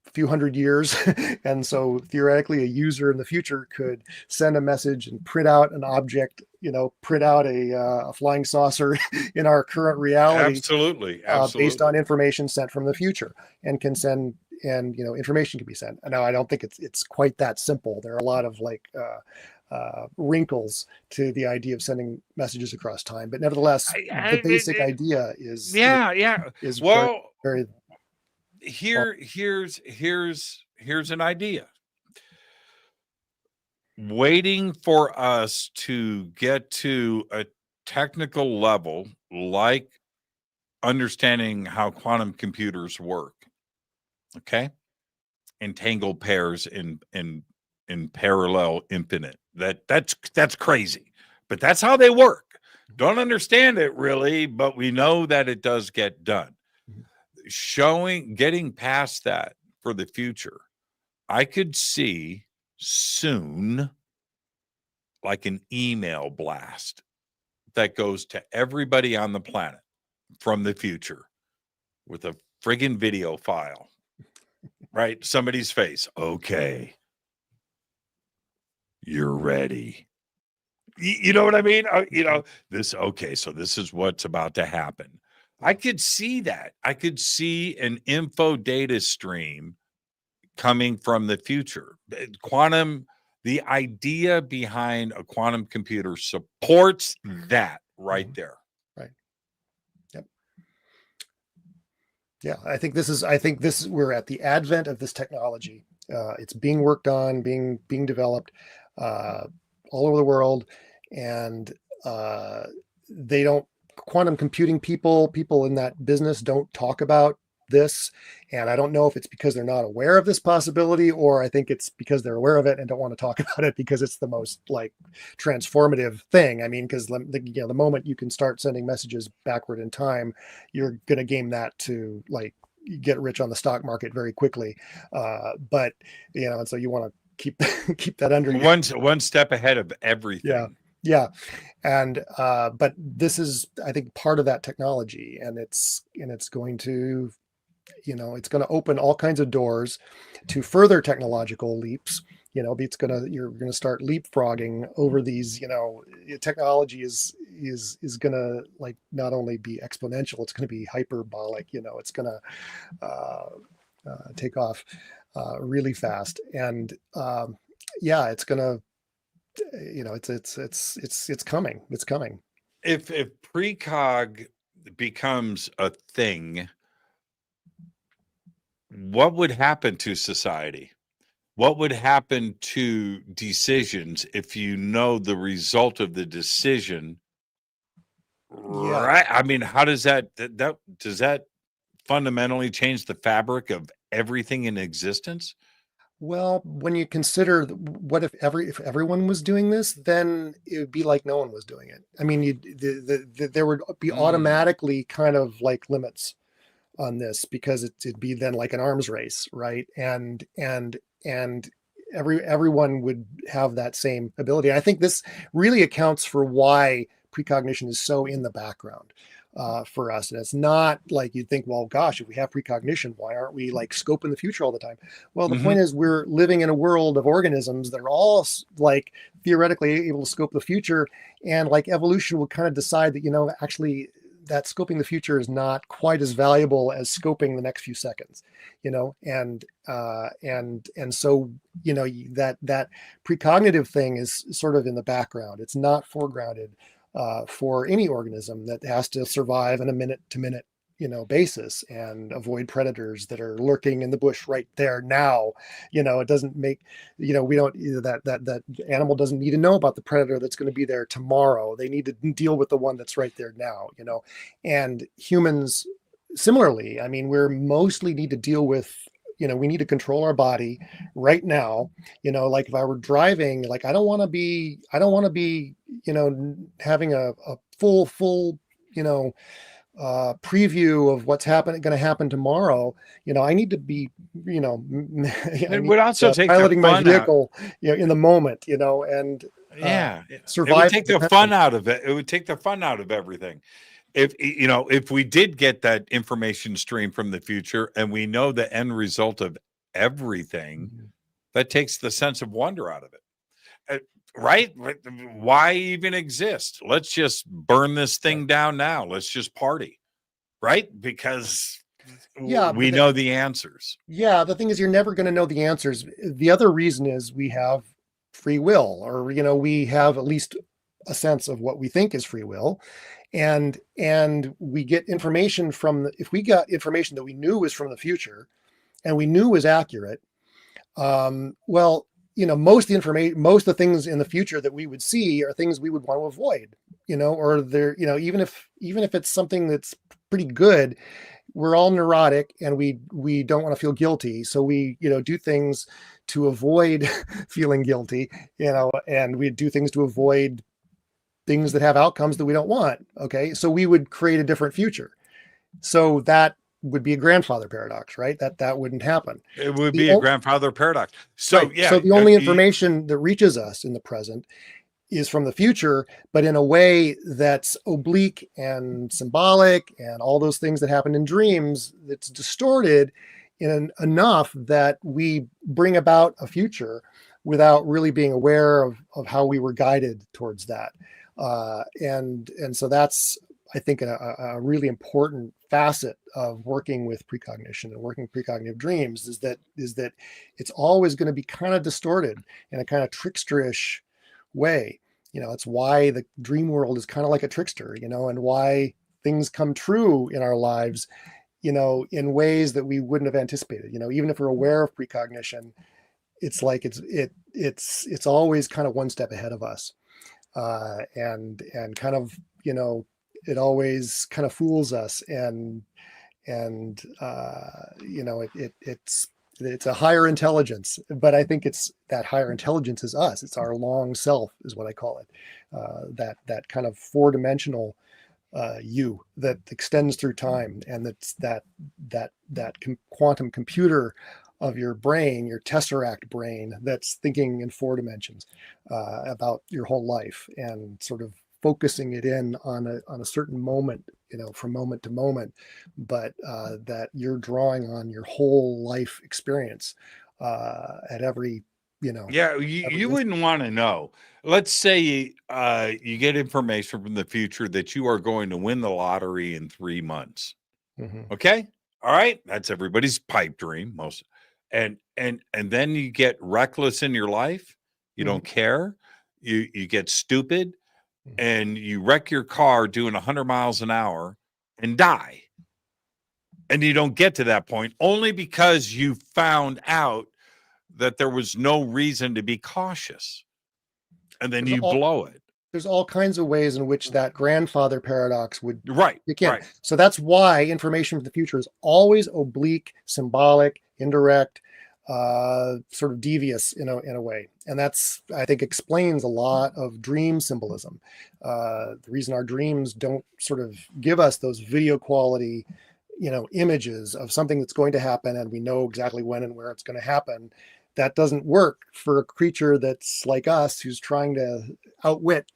a few hundred years. And so theoretically, a user in the future could send a message and print out an object, print out a flying saucer in our current reality. Absolutely. Based on information sent from the future, and can send, and information can be sent. Now, I don't think it's quite that simple. There are a lot of wrinkles to the idea of sending messages across time, but nevertheless, the basic idea is well, very here's an idea. Waiting for us to get to a technical level, like understanding how quantum computers work, okay, entangled pairs in parallel infinite, that's crazy, but that's how they work. Don't understand it really, but we know that it does get done. Getting past that for the future, I could see soon like an email blast that goes to everybody on the planet from the future with a friggin' video file, right? Somebody's face. Okay, you're ready. You know what I mean? So this is what's about to happen. I could see that. I could see an info data stream coming from the future. Quantum, the idea behind a quantum computer supports that right there. Right. Yep. Yeah, I think we're at the advent of this technology. It's being worked on, being developed all over the world, and quantum computing people in that business don't talk about this. And I don't know if it's because they're not aware of this possibility, or I think it's because they're aware of it and don't want to talk about it because it's the most transformative thing. I mean, because the moment you can start sending messages backward in time, you're going to game that to get rich on the stock market very quickly. But and so you want to keep that under one step ahead of everything. Yeah. And, but this is, I think, part of that technology, and it's going to, it's going to open all kinds of doors to further technological leaps. You're going to start leapfrogging over these, technology is going to not only be exponential, it's going to be hyperbolic, it's going to take off really fast. And it's going to, it's coming. It's coming. If precog becomes a thing, what would happen to society? What would happen to decisions if you know the result of the decision? Yeah. Right? I mean, how does that fundamentally change the fabric of everything in existence? Well, when you consider what if everyone was doing this, then it would be like no one was doing it. I mean, there would be automatically kind of limits on this, because it'd be then like an arms race, right? And everyone would have that same ability. I think this really accounts for why precognition is so in the background for us. And it's not like you'd think, well, gosh, if we have precognition, why aren't we scoping the future all the time? Well, the point is, we're living in a world of organisms that are all theoretically able to scope the future, and evolution will kind of decide that, actually that scoping the future is not quite as valuable as scoping the next few seconds, and so, that precognitive thing is sort of in the background. It's not foregrounded for any organism that has to survive in a minute to minute basis, and avoid predators that are lurking in the bush right there now. It doesn't make, we don't, that animal doesn't need to know about the predator that's going to be there tomorrow. They need to deal with the one that's right there now, and humans similarly. I mean, we're mostly need to deal with, we need to control our body right now. Like if I were driving, like I don't want to be, having a full, preview of what's going to happen tomorrow. I need to be, it would also take piloting the my fun vehicle, in the moment, and survive. It would take the fun out of it. It would take the fun out of everything. If we did get that information stream from the future and we know the end result of everything, that takes the sense of wonder out of it. Right? Why even exist? Let's just burn this thing down now. Let's just party. Right? Because we know the answers. Yeah. The thing is, you're never going to know the answers. The other reason is we have free will, or, we have at least a sense of what we think is free will. And we get information if we got information that we knew was from the future and we knew was accurate, most of the things in the future that we would see are things we would want to avoid, or they're, even if it's something that's pretty good, we're all neurotic and we don't want to feel guilty. So we, do things to avoid feeling guilty, and we do things to avoid things that have outcomes that we don't want. Okay. So we would create a different future. So that would be a grandfather paradox, right? That wouldn't happen. It would be a grandfather paradox. So, right. So the only information that reaches us in the present is from the future, but in a way that's oblique and symbolic and all those things that happen in dreams, that's distorted enough that we bring about a future without really being aware of how we were guided towards that. And so that's, I think, a really important facet of working with precognition and working precognitive dreams is that it's always going to be kind of distorted in a kind of tricksterish way. It's why the dream world is kind of like a trickster, and why things come true in our lives, in ways that we wouldn't have anticipated. Even if we're aware of precognition, it's like it's always kind of one step ahead of us. And kind of, it always kind of fools us, and it's a higher intelligence, but I think it's that higher intelligence is us. It's our long self is what I call it. That kind of 4-dimensional you that extends through time, and that's that quantum computer of your brain, your tesseract brain, that's thinking in 4 dimensions about your whole life, and sort of focusing it in on a certain moment, from moment to moment, but that you're drawing on your whole life experience at every, you wouldn't want to know. Let's say you get information from the future that you are going to win the lottery in 3 months. Mm-hmm. Okay. All right. That's everybody's pipe dream. And then you get reckless in your life. You don't care. You get stupid, and you wreck your car doing 100 miles an hour and die. And you don't get to that point only because you found out that there was no reason to be cautious. And then you blow it. There's all kinds of ways in which that grandfather paradox would kick in. Right. So that's why information from the future is always oblique, symbolic, indirect, sort of devious in a way. And that's, I think, explains a lot of dream symbolism. The reason our dreams don't sort of give us those video quality, images of something that's going to happen, and we know exactly when and where it's going to happen. That doesn't work for a creature that's like us, who's trying to outwit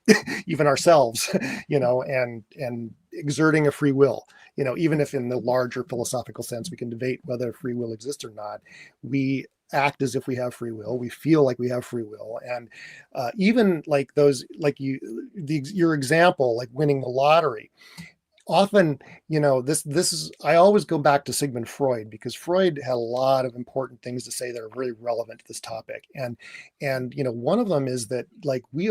even ourselves, and exerting a free will. Even if in the larger philosophical sense we can debate whether free will exists or not, we act as if we have free will. We feel like we have free will, and even like those, like your example, like winning the lottery. Often, this is, I always go back to Sigmund Freud, because Freud had a lot of important things to say that are really relevant to this topic. And one of them is that, like, we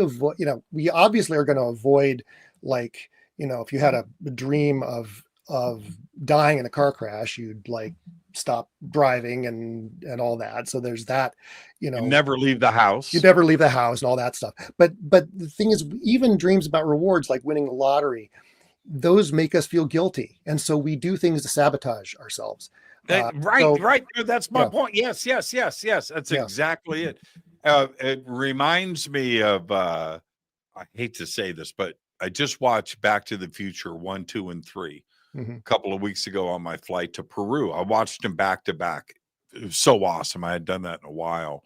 obviously are going to avoid, like, if you had a dream of dying in a car crash, you'd like stop driving and all that. So there's that, you know, You never leave the house. you never leave the house and all that stuff. But the thing is, even dreams about rewards like winning the lottery, those make us feel guilty, and so we do things to sabotage ourselves. Right. That's my yeah. point. Yes. That's Yeah. exactly it. It reminds me of, I hate to say this, but I just watched Back to the Future 1, 2, and 3 Mhm. a couple of weeks ago on my flight to Peru. I watched them back to back. It was so awesome. I had done that in a while.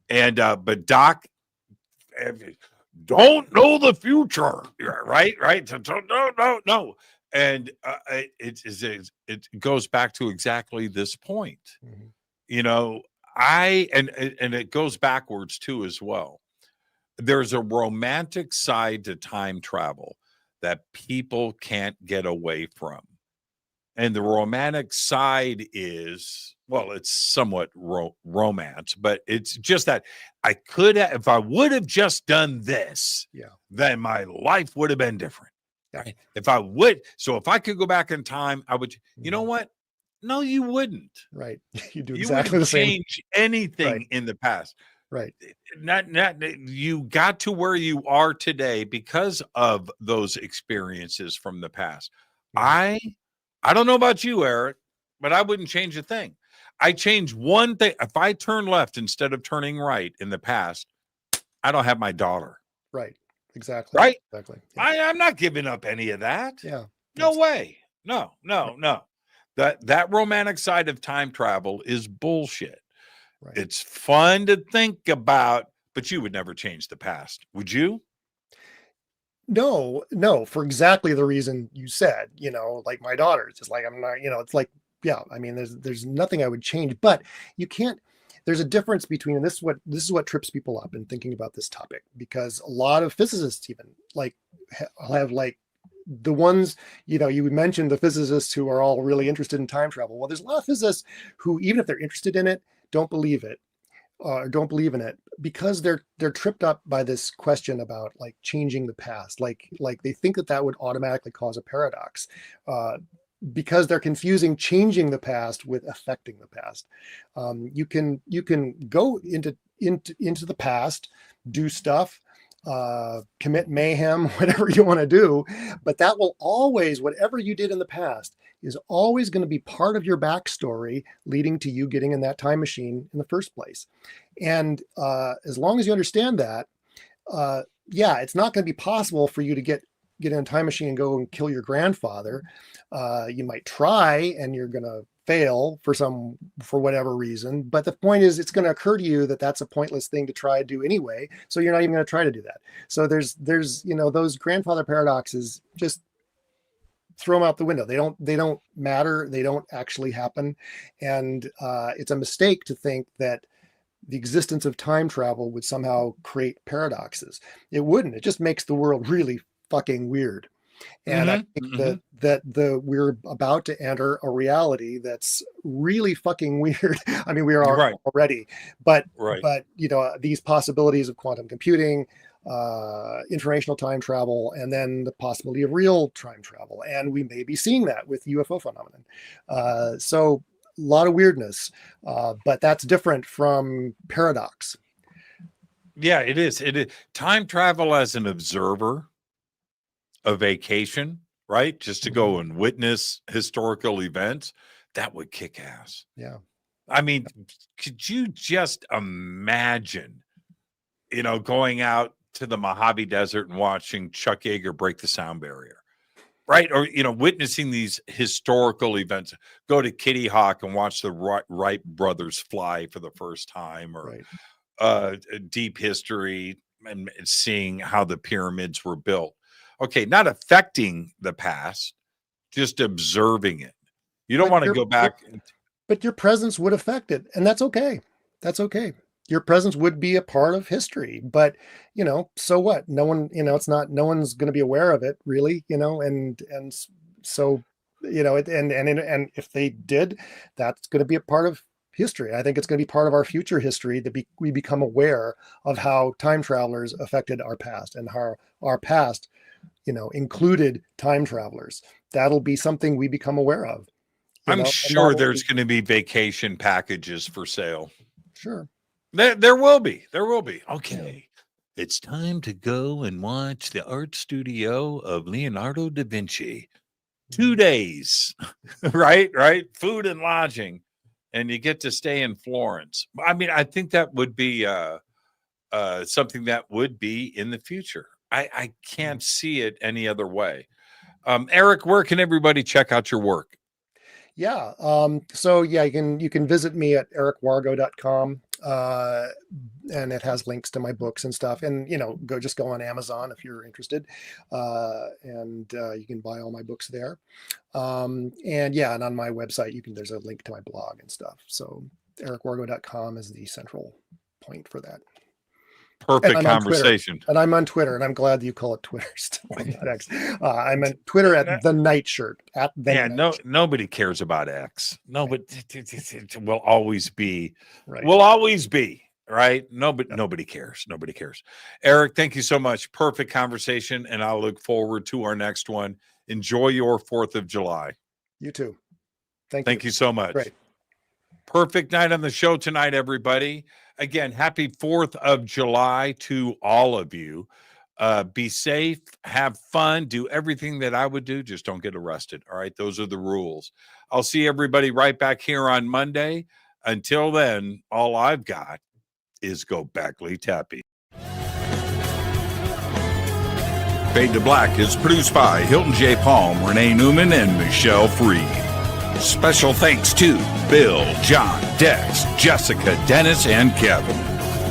And, but Doc, don't know the future, right? So, no. And it goes back to exactly this point. Mhm. You know, and it goes backwards too as well. There's a romantic side to time travel that people can't get away from. And the romantic side is, well, it's somewhat romance, but it's just that I could have, if I would have just done this, then my life would have been different. Right? If I could go back in time, I would, you know what? No, you wouldn't. Right. You do You exactly the wouldn't same. change anything in the past. Right. Not you got to where you are today because of those experiences from the past. I don't know about you, Eric, but I wouldn't change a thing. I change one thing. If I turn left instead of turning right in the past, I don't have my daughter. Right. Exactly. Right? Exactly. I'm not giving up any of that. Yeah. No way. No. That romantic side of time travel is bullshit. Right. It's fun to think about, but you would never change the past. Would you? No, for exactly the reason you said, you know, like my daughter, it's just like, I'm not, you know, it's like, yeah, I mean, there's nothing I would change, but you can't, there's a difference between, and this is what trips people up in thinking about this topic, because a lot of physicists even like have like the ones, you know, you mentioned the physicists who are all really interested in time travel. Well, there's a lot of physicists who, even if they're interested in it, don't believe it. Don't believe in it because they're tripped up by this question about like changing the past, like they think that would automatically cause a paradox, because they're confusing changing the past with affecting the past. You can go into the past, do stuff, commit mayhem, whatever you want to do, but that will always, whatever you did in the past is always going to be part of your backstory leading to you getting in that time machine in the first place. And as long as you understand that, it's not going to be possible for you to get in a time machine and go and kill your grandfather. You might try and you're going to fail for whatever reason. But the point is, it's going to occur to you that that's a pointless thing to try to do anyway. So you're not even going to try to do that. So there's, you know, those grandfather paradoxes, just throw them out the window. They don't matter. They don't actually happen. And it's a mistake to think that the existence of time travel would somehow create paradoxes. It wouldn't. It just makes the world really fucking weird. And I think that we're about to enter a reality that's really fucking weird. I mean, we are already, but you know, these possibilities of quantum computing, informational time travel, and then the possibility of real time travel, and we may be seeing that with UFO phenomenon. So a lot of weirdness, but that's different from paradox. Yeah, it is. It is time travel as an observer. A vacation, right? Just to go and witness historical events, that would kick ass. Yeah. I mean, could you just imagine, you know, going out to the Mojave Desert and watching Chuck Yeager break the sound barrier, right? Or, you know, witnessing these historical events, go to Kitty Hawk and watch the Wright brothers fly for the first time, or deep history and seeing how the pyramids were built. Okay, not affecting the past, just observing it. You don't want to go back. But your presence would affect it, and that's okay. That's okay. Your presence would be a part of history, but you know, so what? No one, you know, it's not. No one's going to be aware of it, really. You know, and so, you know, and if they did, that's going to be a part of history. I think it's going to be part of our future history that we become aware of how time travelers affected our past and how our past included time travelers. That'll be something we become aware of. I'm sure there's going to be vacation packages for sale. Sure. There will be. There will be. Okay. It's time to go and watch the art studio of Leonardo da Vinci. 2 days, right? Food and lodging. And you get to stay in Florence. I mean, I think that would be something that would be in the future. I can't see it any other way. Eric, where can everybody check out your work? Yeah. So you can visit me at ericwargo.com. And it has links to my books and stuff, and go on Amazon if you're interested, and you can buy all my books there, and on my website there's a link to my blog and stuff. So ericwargo.com is the central point for that. Perfect conversation. And I'm on Twitter, and I'm glad that you call it Twitter still, not X. I'm on Twitter at the Nightshirt. Nobody cares about X. No, but it will always be. Right. Will always be. Right. Nobody cares. Nobody cares. Eric, thank you so much. Perfect conversation. And I'll look forward to our next one. Enjoy your 4th of July. You too. Thank you so much. Great. Perfect night on the show tonight, everybody. Again, happy 4th of July to all of you. Be safe, have fun, do everything that I would do. Just don't get arrested. All right. Those are the rules. I'll see everybody right back here on Monday. Until then, all I've got is go Backley Tappy. Fade to Black is produced by Hilton J. Palm, Renee Newman, and Michelle Freed. Special thanks to Bill, John, Dex, Jessica, Dennis, and Kevin.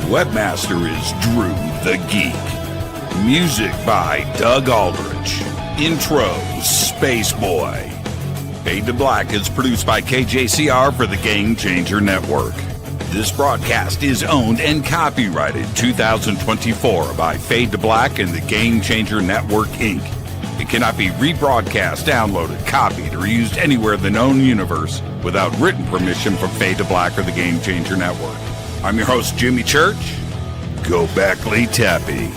Webmaster is Drew the Geek. Music by Doug Aldrich. Intro, Space Boy. Fade to Black is produced by KJCR for the Game Changer Network. This broadcast is owned and copyrighted 2024 by Fade to Black and the Game Changer Network, Inc. It cannot be rebroadcast, downloaded, copied, or used anywhere in the known universe without written permission from Fade to Black or the Game Changer Network. I'm your host, Jimmy Church. Go Backley Tappy.